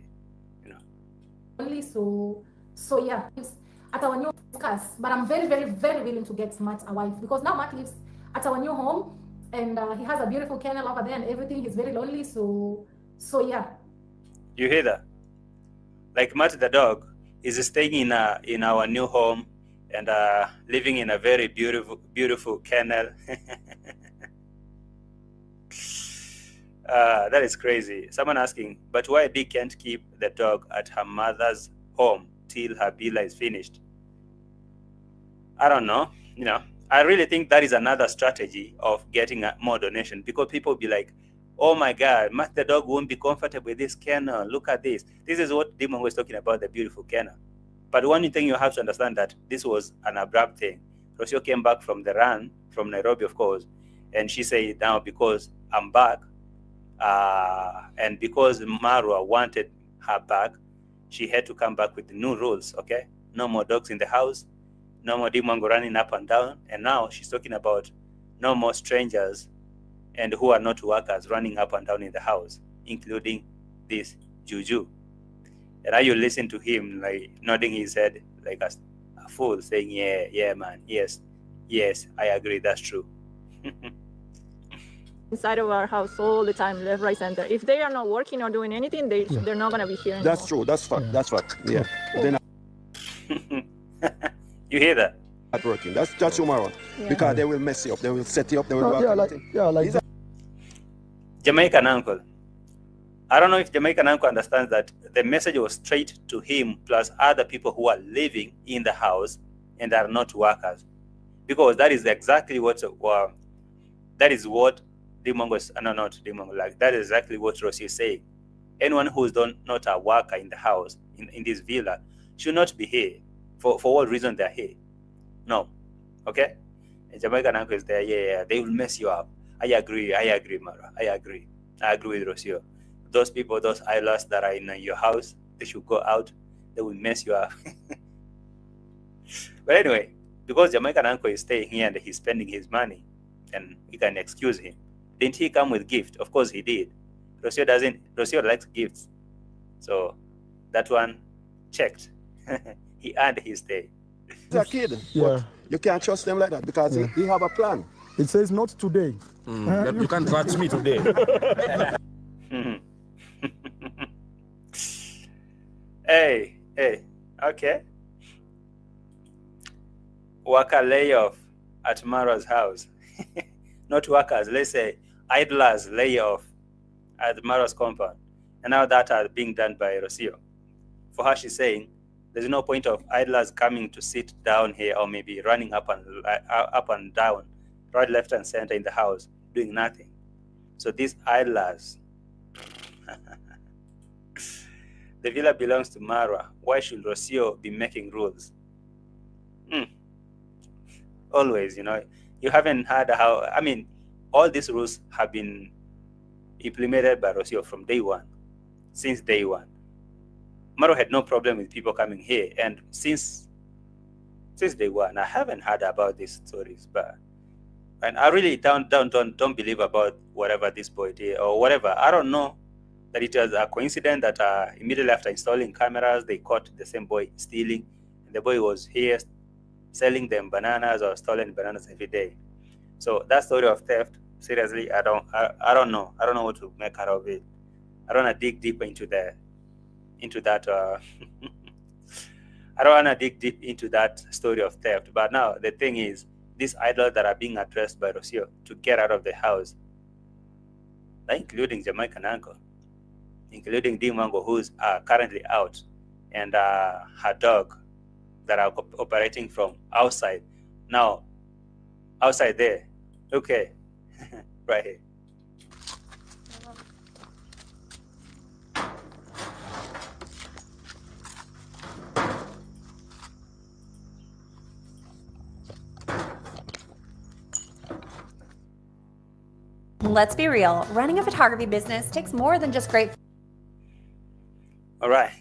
Only so yeah, it's at our new house. But I'm very, very, very willing to get Matt a wife, because now Matt lives at our new home, and he has a beautiful kennel over there and everything. He's very lonely, so yeah. You hear that? Like Matt the dog is staying in our new home and living in a very beautiful kennel. That is crazy. Someone asking, but why Dee can't keep the dog at her mother's home till her villa is finished? I don't know. I really think that is another strategy of getting more donation, because people will be like, oh my God, Matt the dog won't be comfortable with this kennel. Look at this. This is what DEE MWANGO was talking about, the beautiful kennel. But one thing you have to understand, that this was an abrupt thing. ROCIO came back from the run, from Nairobi, of course, and she said, now because I'm back, and because MARWA wanted her back, she had to come back with the new rules, okay? No more dogs in the house, no more DEE MWANGO running up and down, and now she's talking about no more strangers and who are not workers running up and down in the house, including this Juju. And now you listen to him like nodding his head like a fool, saying, yeah, man, yes, I agree, that's true. Inside of our house all the time, left, right, center. If they are not working or doing anything, they're not going to be here anymore. That's true. That's fact. That's fact. Yeah. They're You hear that? not working. That's just MARWA. Because they will mess you up. They will set you up. They will like Jamaican uncle. I don't know if Jamaican uncle understands that the message was straight to him plus other people who are living in the house and are not workers, because that is exactly what that is what DEE MWANGO is, no, not DEE MWANGO, like that is exactly what ROCIO is saying. Anyone who is not a worker in the house, in this villa, should not be here. For what reason they're here? No. Okay? And Jamaican uncle is there, yeah, they will mess you up. I agree, Mara. I agree with ROCIO. Those people, those idlers that are in your house, they should go out. They will mess you up. But anyway, because Jamaican uncle is staying here and he's spending his money, and we can excuse him. Didn't he come with gift? Of course he did. ROCIO likes gifts. So that one checked. He earned his stay. He's a kid. Yeah. You can't trust them like that because he have a plan. It says not today. You can't catch me today. Hey, okay. Worker layoff at MARWA's house. Not workers, let's say idlers layoff at MARWA's compound. And now that are being done by ROCIO. For her, she's saying there's no point of idlers coming to sit down here, or maybe running up and down, right, left, and center in the house, doing nothing. So these idlers, the villa belongs to MARWA. Why should ROCIO be making rules? Always, you haven't heard how, I mean, all these rules have been implemented by ROCIO from day one, since day one. MARWA had no problem with people coming here, and since day one, I haven't heard about these stories, and I really don't believe about whatever this boy did or whatever. I don't know that it was a coincidence that immediately after installing cameras, they caught the same boy stealing, and the boy was here selling them bananas or stolen bananas every day. So that story of theft, seriously, I don't know. I don't know what to make out of it. I don't want to dig deeper into that. I don't want to dig deep into that story of theft. But now the thing is, these idlers that are being addressed by ROCIO to get out of the house, including Jamaican uncle, including DEE MWANGO, who's currently out, and her dog that are operating from outside. Now, outside there, okay, right here. Let's be real, running a photography business takes more than just great. All right.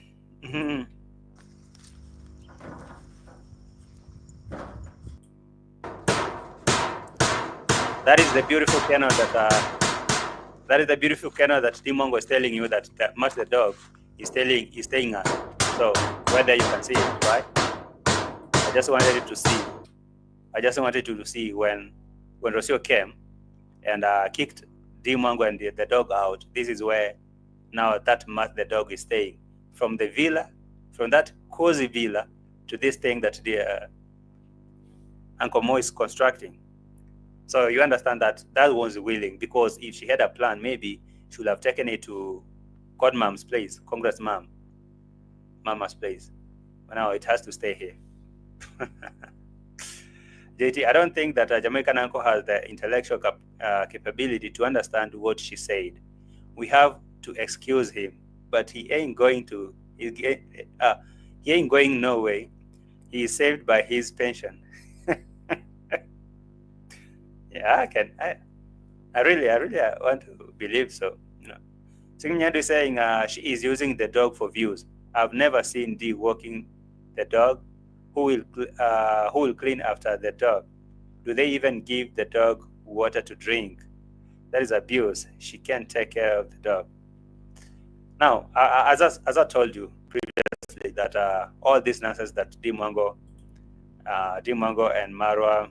That is the beautiful kennel that DEE MWANGO is telling you that Much the dog is staying at. So whether you can see it, right? I just wanted you to see when ROCIO came and kicked DEE MWANGO and the dog out. This is where now that Much the dog is staying, from the villa, from that cozy villa to this thing that the Uncle Mo is constructing. So you understand that was willing, because if she had a plan, maybe she would have taken it to Godmom's place, Congress Mama's place. But now it has to stay here. JT, I don't think that a Jamaican uncle has the intellectual capability to understand what she said. We have to excuse him, but he ain't going to. He ain't going no way. He is saved by his pension. Yeah, I really want to believe so. Singinyandu is saying she is using the dog for views. I've never seen Dee walking the dog. Who will clean after the dog? Do they even give the dog water to drink? That is abuse. She can't take care of the dog. Now, as I told you previously, that all these nonsense that DEE MWANGO and MARWA,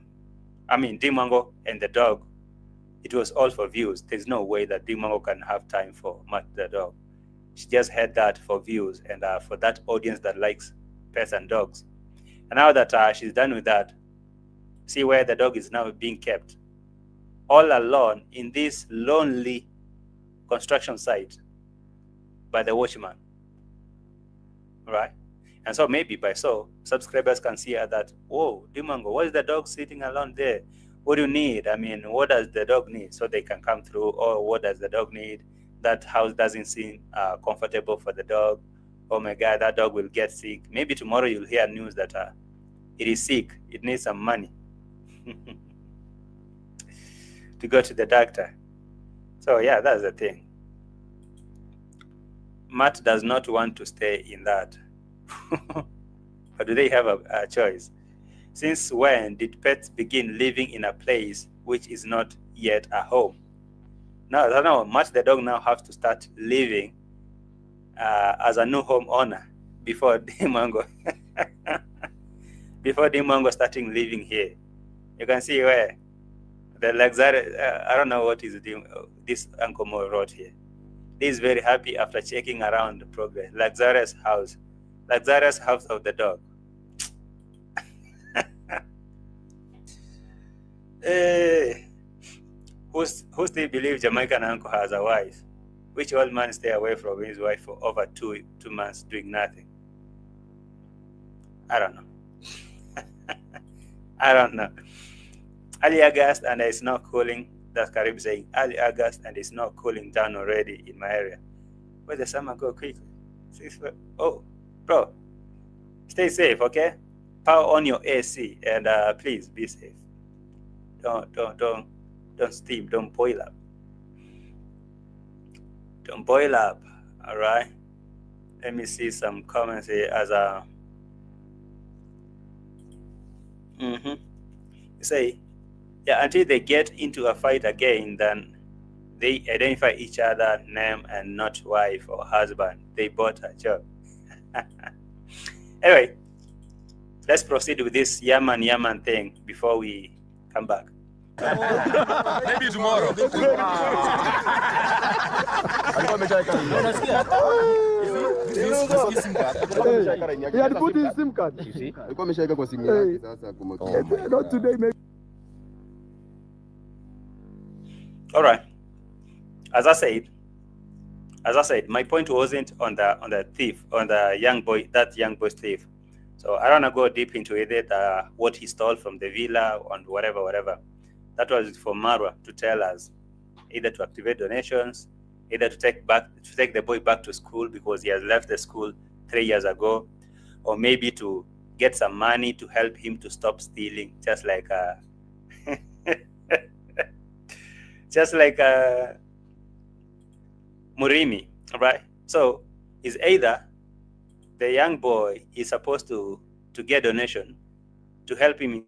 DEE MWANGO and the dog, it was all for views. There's no way that DEE MWANGO can have time for Much the dog. She just had that for views and for that audience that likes pets and dogs. And now that she's done with that, see where the dog is now being kept, all alone in this lonely construction site by the watchman. All right? And so maybe by so subscribers can see that, whoa, DEE MWANGO, what is the dog sitting alone there? What do you need? I mean, what does the dog need? So they can come through. Or what does the dog need? That house doesn't seem comfortable for the dog. Oh my God, that dog will get sick. Maybe tomorrow you'll hear news that it is sick. It needs some money to go to the doctor. So yeah, that's the thing. Matt does not want to stay in that. But do they have a choice? Since when did pets begin living in a place which is not yet a home? Now Matt the dog now has to start living as a new home owner before DEE MWANGO before DEE MWANGO starting living here. You can see where the luxury, I don't know what is this Uncle Mo wrote here. He is very happy after checking around the progress. Luxurious house of the dog. Who still believes Jamaican uncle has a wife? Which old man stay away from his wife for over two months doing nothing? I don't know. I don't know. Early August and it's not cooling. That's Carib saying early August and it's not cooling down already in my area. Where the summer go quickly? Oh, bro, stay safe, okay? Power on your AC and please be safe. Don't steam. Don't boil up. Don't boil up. All right. Let me see some comments here as a. You say, yeah, until they get into a fight again, then they identify each other, name, and not wife or husband. They both a job. Anyway, let's proceed with this Yaman thing before we come back. Maybe tomorrow. He had put his SIM card. You see? Not today, maybe. All right. As I said, my point wasn't on the thief, on the young boy, that young boy's thief. So I don't want to go deep into it, what he stole from the villa and whatever. That was for Marwa to tell us, either to activate donations, either to take the boy back to school because he has left the school 3 years ago, or maybe to get some money to help him to stop stealing, just like Murimi, right? So it's either the young boy is supposed to get donation to help him.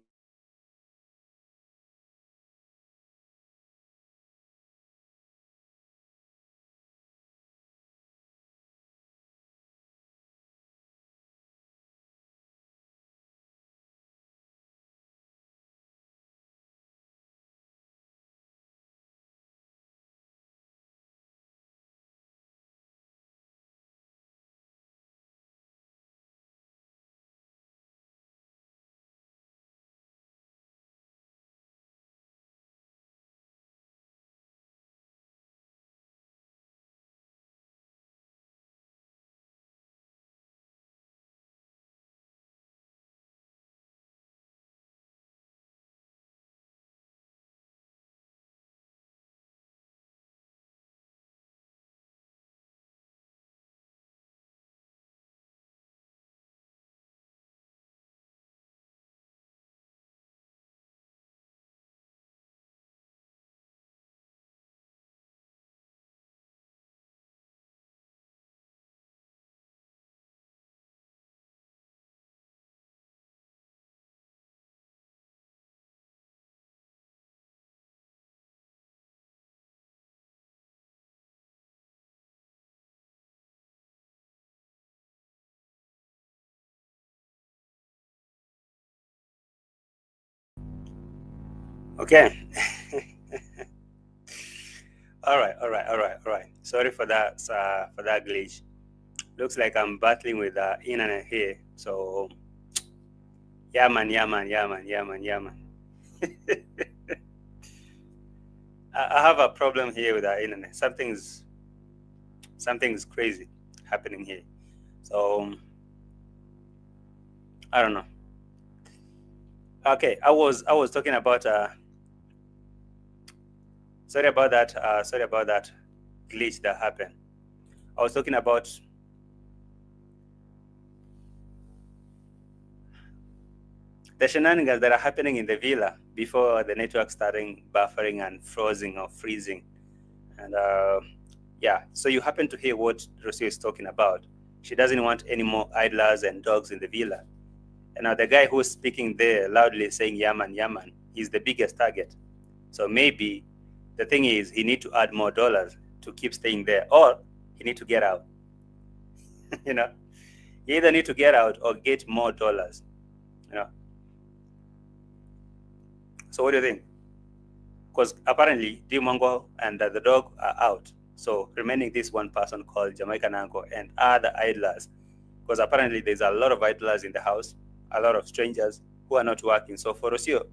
Okay. All right. Sorry for that glitch. Looks like I'm battling with the internet here. So, yeah, man. I have a problem here with the internet. Something's crazy happening here. So, I don't know. Okay, I was talking about sorry about that glitch that happened. I was talking about the shenanigans that are happening in the villa before the network starting buffering and freezing or freezing. And yeah, so you happen to hear what ROCIO is talking about. She doesn't want any more idlers and dogs in the villa. And now the guy who's speaking there loudly saying Yaman, Yaman, is the biggest target. So maybe the thing is he need to add more dollars to keep staying there, or he need to get out. You know, you either need to get out or get more dollars. You know. So what do you think? Because apparently DEE MWANGO and the dog are out. So remaining this one person called Jamaican Uncle and other idlers, because apparently there's a lot of idlers in the house, a lot of strangers who are not working. So for ROCIO,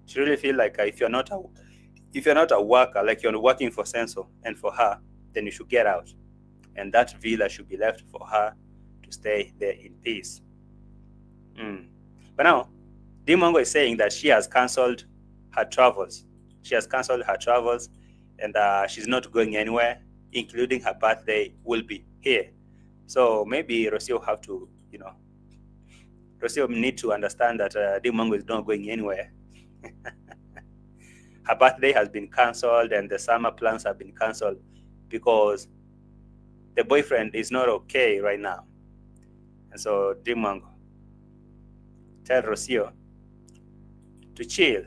she really feel like if you're not a worker, like you're working for Senso and for her, then you should get out, and that villa should be left for her to stay there in peace. But now DEE MWANGO is saying that she has cancelled her travels. She has cancelled her travels, and she's not going anywhere, including her birthday will be here. So maybe ROCIO have to, you know, ROCIO need to understand that DEE MWANGO is not going anywhere. Her birthday has been cancelled and the summer plans have been cancelled because the boyfriend is not okay right now. And so DEE MWANGO, tell ROCIO to chill.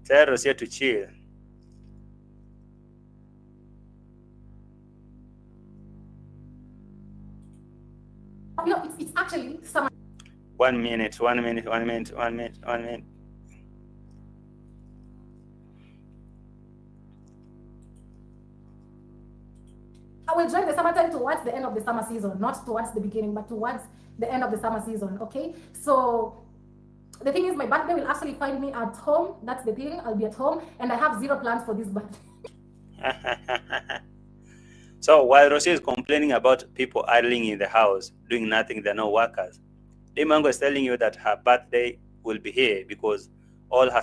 Tell ROCIO to chill. You know, it's actually summer. 1 minute. I will join the summertime towards the end of the summer season, not towards the beginning, but towards the end of the summer season, okay? So the thing is, my birthday will actually find me at home. That's the thing. I'll be at home, and I have zero plans for this birthday. So while ROCIO is complaining about people idling in the house, doing nothing, they're no workers, DEE MWANGO is telling you that her birthday will be here because all her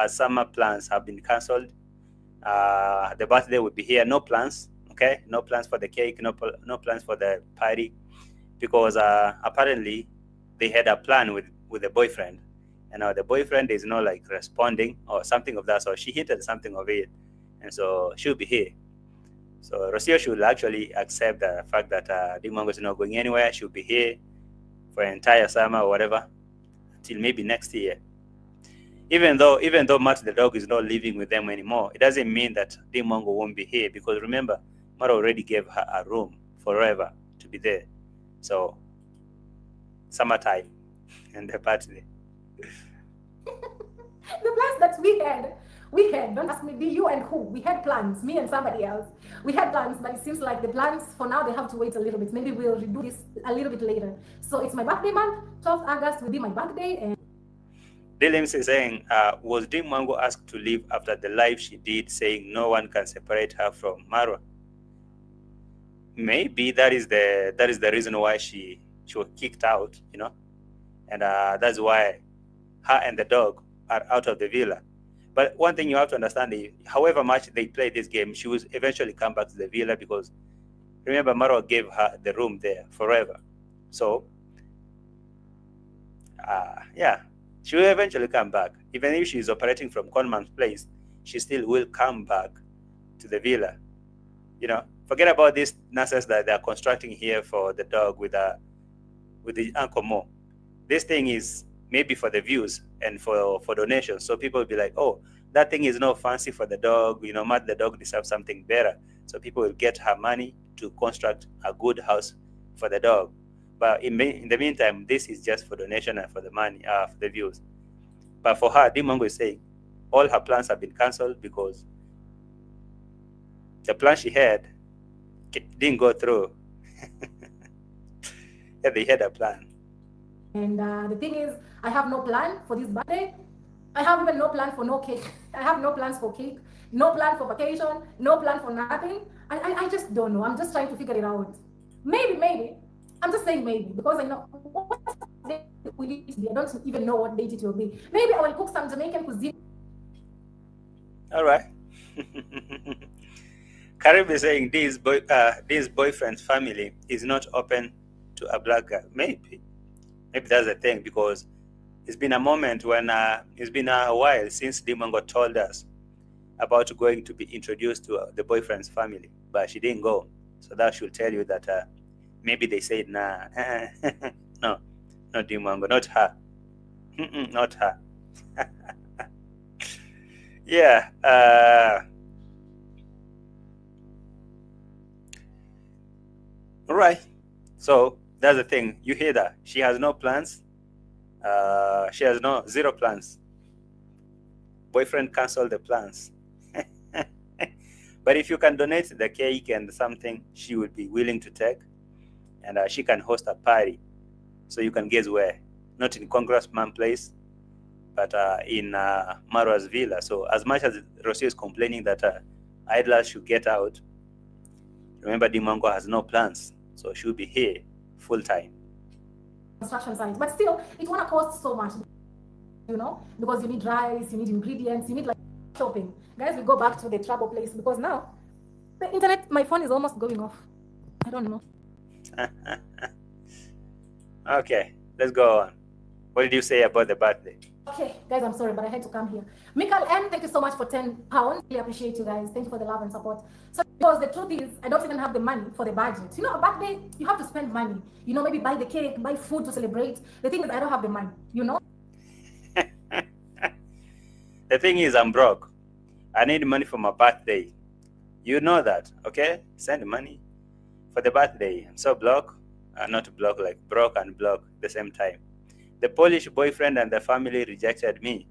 summer plans have been cancelled. The birthday will be here. No plans, okay? No plans for the cake, no plans for the party, because apparently they had a plan with the boyfriend, and now the boyfriend is not like responding or something of that. So she hinted something of it, and so she'll be here. So ROCIO should actually accept the fact that DEE MWANGO is not going anywhere. She'll be here for an entire summer or whatever, till maybe next year. Even though Matt the dog is not living with them anymore, it doesn't mean that DEE MWANGO won't be here, because remember, Matt already gave her a room forever to be there. So summertime and the birthday. The plans that we had, don't ask me, be you and who? We had plans, me and somebody else. We had plans, but it seems like the plans for now, they have to wait a little bit. Maybe we'll redo this a little bit later. So it's my birthday month, 12th August will be my birthday. And Williams is saying, was DEE MWANGO asked to leave after the live she did, saying no one can separate her from Marwa? Maybe that is the reason why she was kicked out, you know, and that's why her and the dog are out of the villa. But one thing you have to understand is, however much they play this game, she will eventually come back to the villa, because remember, Marwa gave her the room there forever. So yeah, she will eventually come back. Even if she's operating from Conman's place, she still will come back to the villa. You know, forget about this nonsense that they're constructing here for the dog with the Uncle Mo. This thing is maybe for the views and for donations. So people will be like, oh, that thing is not fancy for the dog. You know, Matt the dog deserves something better. So people will get her money to construct a good house for the dog. But in the meantime, this is just for donation and for the money, for the views. But for her, DEE MWANGO is saying all her plans have been cancelled because the plan she had didn't go through. Yeah, they had a plan. And the thing is, I have no plan for this birthday. I have even no plan for no cake. I have no plans for cake, no plan for vacation, no plan for nothing. I just don't know. I'm just trying to figure it out. Maybe. I'm just saying maybe because I know what date will it be. I don't even know what date it will be. Maybe I will cook some Jamaican cuisine. All right. Karim is saying this boyfriend's family is not open to a black guy. Maybe that's the thing, because it's been a moment when it's been a while since DEE MWANGO told us about going to be introduced to the boyfriend's family, but she didn't go. So that should tell you that maybe they said nah. No, not DEE MWANGO, not her. Not her. Yeah. All right. So that's the thing. You hear that? She has no plans. She has zero plans. Boyfriend canceled the plans. But if you can donate the cake and something, she would be willing to take, and she can host a party. So you can guess where? Not in Congressman Place, but in Marwa's villa. So as much as ROCIO is complaining that idlers should get out, remember DEE MWANGO has no plans, so she'll be here full time. Construction site, but still, it wanna cost so much, you know, because you need rice, you need ingredients, you need like shopping. Guys, we go back to the trouble place because now the internet, my phone is almost going off. I don't know. Okay, let's go on. What did you say about the birthday? Okay, guys, I'm sorry, but I had to come here. Michael M, thank you so much for £10. Really appreciate you guys. Thank you for the love and support. So, because the truth is, I don't even have the money for the budget. You know, a birthday, you have to spend money. You know, maybe buy the cake, buy food to celebrate. The thing is, I don't have the money, you know? The thing is, I'm broke. I need money for my birthday. You know that, okay? Send money for the birthday. I'm so broke. Not broke, like broke and broke at the same time. The Polish boyfriend and the family rejected me.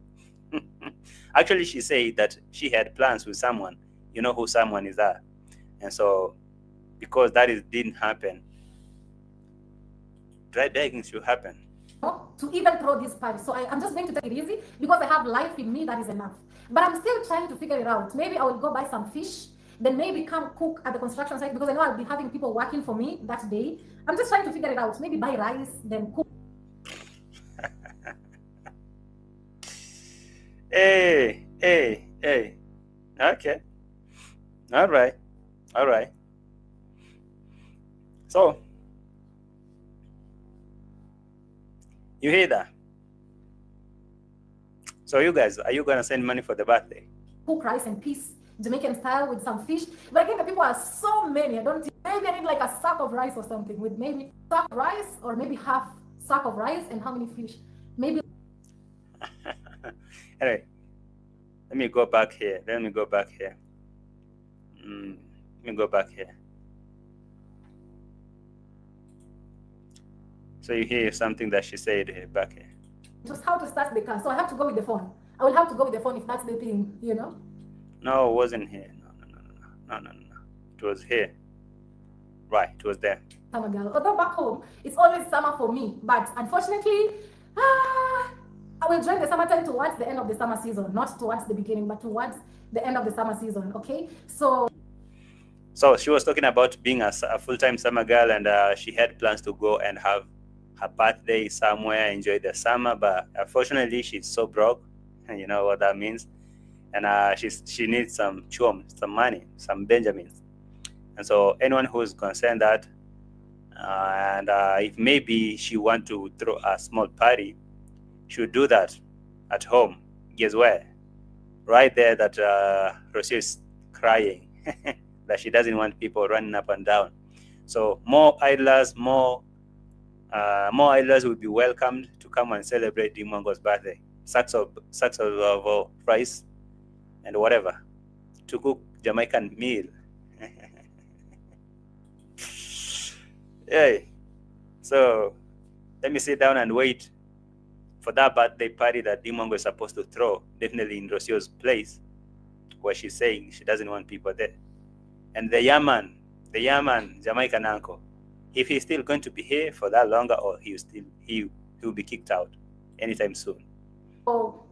Actually, she said that she had plans with someone. You know who someone is that? And so, because didn't happen, try begging should happen. To even throw this party. So I'm just going to take it easy because I have life in me, that is enough. But I'm still trying to figure it out. Maybe I will go buy some fish, then maybe come cook at the construction site because I know I'll be having people working for me that day. I'm just trying to figure it out. Maybe buy rice, then cook. Hey. Okay. All right. So, you hear that? So you guys, are you gonna send money for the birthday? Cook rice and peas, Jamaican style with some fish. But again, the people are so many. Maybe I need like a sack of rice or something with maybe sack of rice or maybe half sack of rice and how many fish? Maybe. Anyway, let me go back here. So you hear something that she said back here. Just how to start the car. So I have to go with the phone. I will have to go with the phone if that's the thing, you know? No, it wasn't here. No. It was here. Right, it was there. Summer girl. Although back home, it's always summer for me. But unfortunately, I will join the summertime towards the end of the summer season. Not towards the beginning, but towards the end of the summer season, okay? So she was talking about being a full-time summer girl, and she had plans to go and have her birthday somewhere, enjoy the summer, but unfortunately she's so broke, and you know what that means. And she needs some money, some Benjamins. And so anyone who's concerned that, and if maybe she want to throw a small party, should do that at home. Guess where? Right there that ROCIO is crying that she doesn't want people running up and down. So more idlers will be welcomed to come and celebrate DEE MWANGO's birthday. Sacks of rice and whatever to cook Jamaican meal. Yeah. So let me sit down and wait for that birthday party that DEE MWANGO is supposed to throw, definitely in ROCIO's place, where she's saying she doesn't want people there. And the Yaman, Jamaican uncle, if he's still going to be here for that longer, or he'll be kicked out anytime soon. Oh,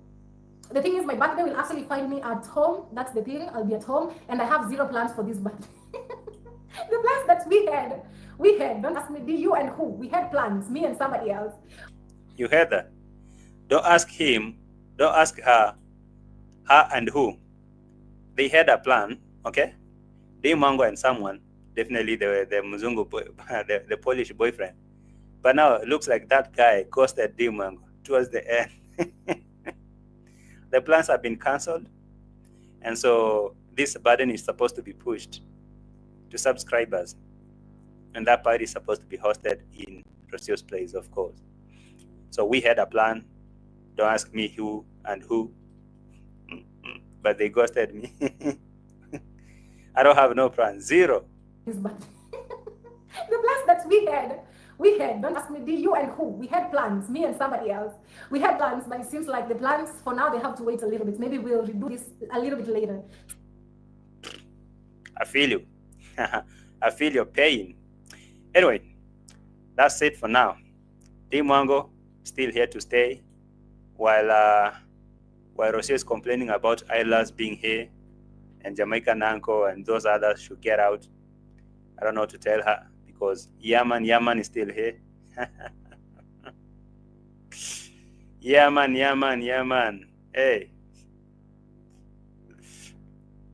the thing is, my birthday will actually find me at home. That's the thing. I'll be at home, and I have zero plans for this birthday. The plans that we had We had, don't ask me, did you and who? We had plans, me and somebody else. You heard that? Don't ask him, don't ask her and who. They had a plan, okay? DEE MWANGO and someone, definitely the Mzungu boy, the Polish boyfriend. But now it looks like that guy ghosted DEE MWANGO towards the end. The plans have been cancelled. And so this burden is supposed to be pushed to subscribers. And that party is supposed to be hosted in ROCIO's place, of course. So we had a plan. Don't ask me who and who. But they ghosted me. I don't have no plan. Zero. The plans that we had, don't ask me, did you and who? We had plans, me and somebody else. We had plans, but it seems like the plans for now, they have to wait a little bit. Maybe we'll redo this a little bit later. I feel you. I feel your pain. Anyway, that's it for now. DEE MWANGO still here to stay while ROCIO is complaining about idlers being here and Jamaican uncle and those others should get out. I don't know what to tell her because Yaman is still here. Yaman. Hey.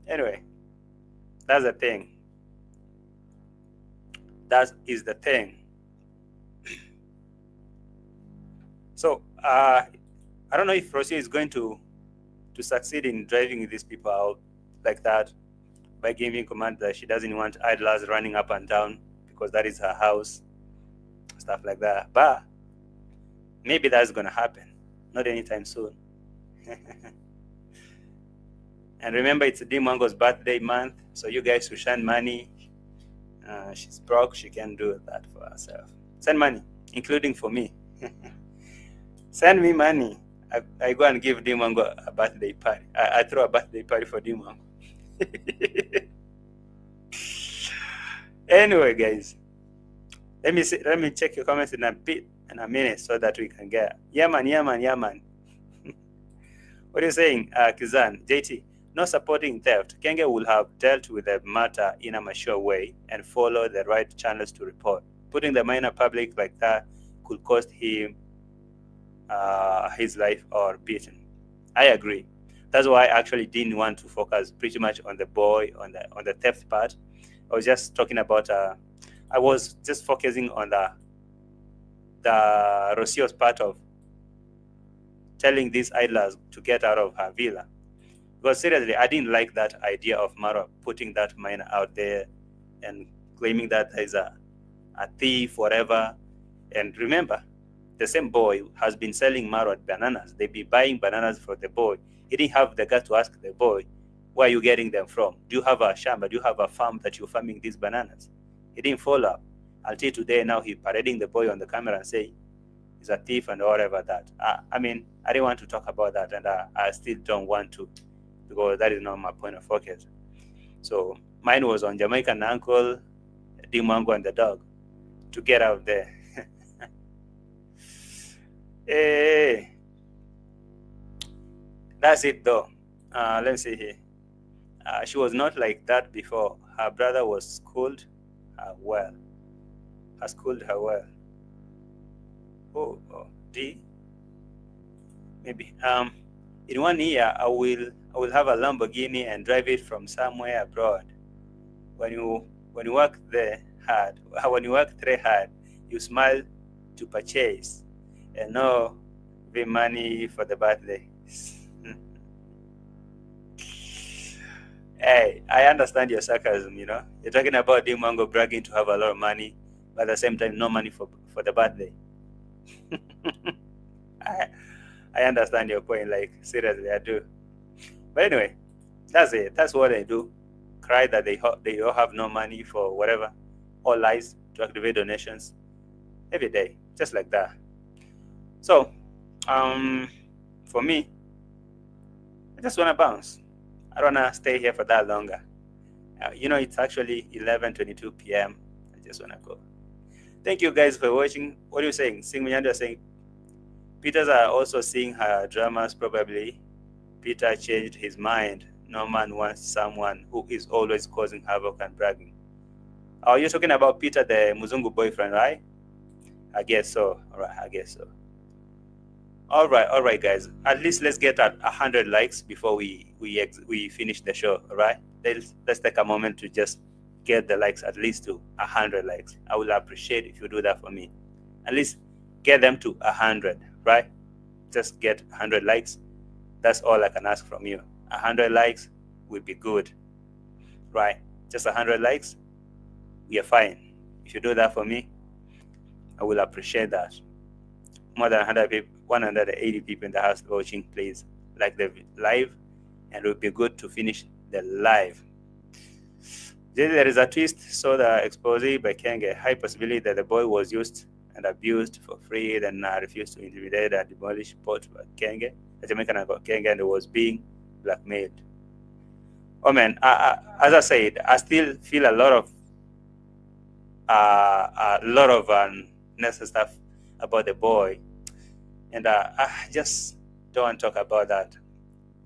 Anyway, that's the thing. That is the thing. So I don't know if ROCIO is going to succeed in driving these people out like that by giving command that she doesn't want idlers running up and down because that is her house, stuff like that. But maybe that's going to happen, not anytime soon. And remember, it's DEE MWANGO's birthday month, so you guys should send money. She's broke, she can do that for herself. Send money, including for me. Send me money. I go and give DEE MWANGO a birthday party. I throw a birthday party for DEE MWANGO. Anyway, guys, let me check your comments in a minute so that we can get Yaman. What are you saying, Kizan? JT, no supporting theft. Kenge will have dealt with the matter in a mature way and follow the right channels to report. Putting the minor public like that could cost him his life or beaten. I agree. That's why I actually didn't want to focus pretty much on the boy, on the theft part. I was just talking about I was just focusing on the ROCIO's part of telling these idlers to get out of her villa. Because seriously, I didn't like that idea of MARWA putting that miner out there and claiming that there's a thief, whatever. And remember, the same boy has been selling MARWA bananas. They be buying bananas for the boy. He didn't have the guts to ask the boy, where are you getting them from? Do you have a shamba? Do you have a farm that you're farming these bananas? He didn't follow up. Until today, now he's parading the boy on the camera and say he's a thief and whatever that. I mean, I didn't want to talk about that, and I still don't want to, because that is not my point of focus. So mine was on Jamaican uncle, DEE MWANGO and the dog to get out there. Hey. That's it though. Let's see here. She was not like that before. Her brother was schooled her well. Has schooled her well. Oh, D. Maybe. In 1 year, I will have a Lamborghini and drive it from somewhere abroad. When you work there hard, when you work very hard, you smile to purchase, and no the money for the birthday. Hey, I understand your sarcasm, you know. You're talking about DEE MWANGO bragging to have a lot of money, but at the same time, no money for the birthday. I understand your point, like, seriously, I do. But anyway, that's it. That's what they do. Cry that they all have no money for whatever. All lies to activate donations every day, just like that. So, for me, I just want to bounce. I don't want to stay here for that longer. You know, it's actually 11:22 p.m. I just want to go. Thank you guys for watching. What are you saying? Sing Manyanda saying, Peters are also seeing her dramas probably. Peter changed his mind. No man wants someone who is always causing havoc and bragging. Oh, you're talking about Peter, the Muzungu boyfriend, right? I guess so. All right, I guess so. All right, guys. At least let's get at 100 likes before we finish the show. All right. Let's take a moment to just get the likes at least to 100 likes. I will appreciate if you do that for me. At least get them to 100, right? Just get 100 likes. That's all I can ask from you. 100 likes would be good, right? Just 100 likes, we are fine. If you do that for me, I will appreciate that. More than 100 people, 180 people in the house watching, please like the live, and it would be good to finish the live. There is a twist. So the expose by Kenge, high possibility that the boy was used and abused for free, then refused to intimidate and demolish both by Kenge, the Jamaican and Kenge, and was being blackmailed. Oh man, as I said, I still feel a lot of unnecessary stuff about the boy, and I just don't want to talk about that.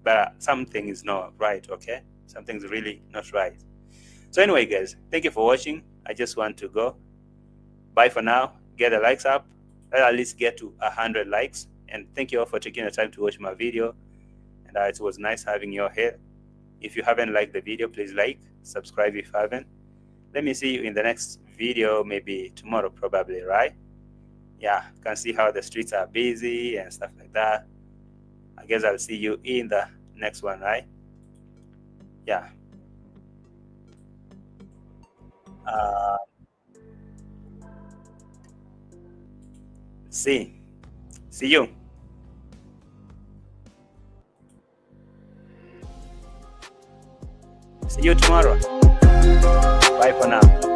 But something is not right, okay? Something's really not right. So anyway, guys, thank you for watching. I just want to go. Bye for now. Get the likes up. Let's at least get to 100 likes. And thank you all for taking the time to watch my video. And it was nice having you here. If you haven't liked the video, please like, subscribe if you haven't. Let me see you in the next video, maybe tomorrow probably, right? Yeah, you can see how the streets are busy and stuff like that. I guess I'll see you in the next one, right? Yeah. See you. See you tomorrow. Bye for now.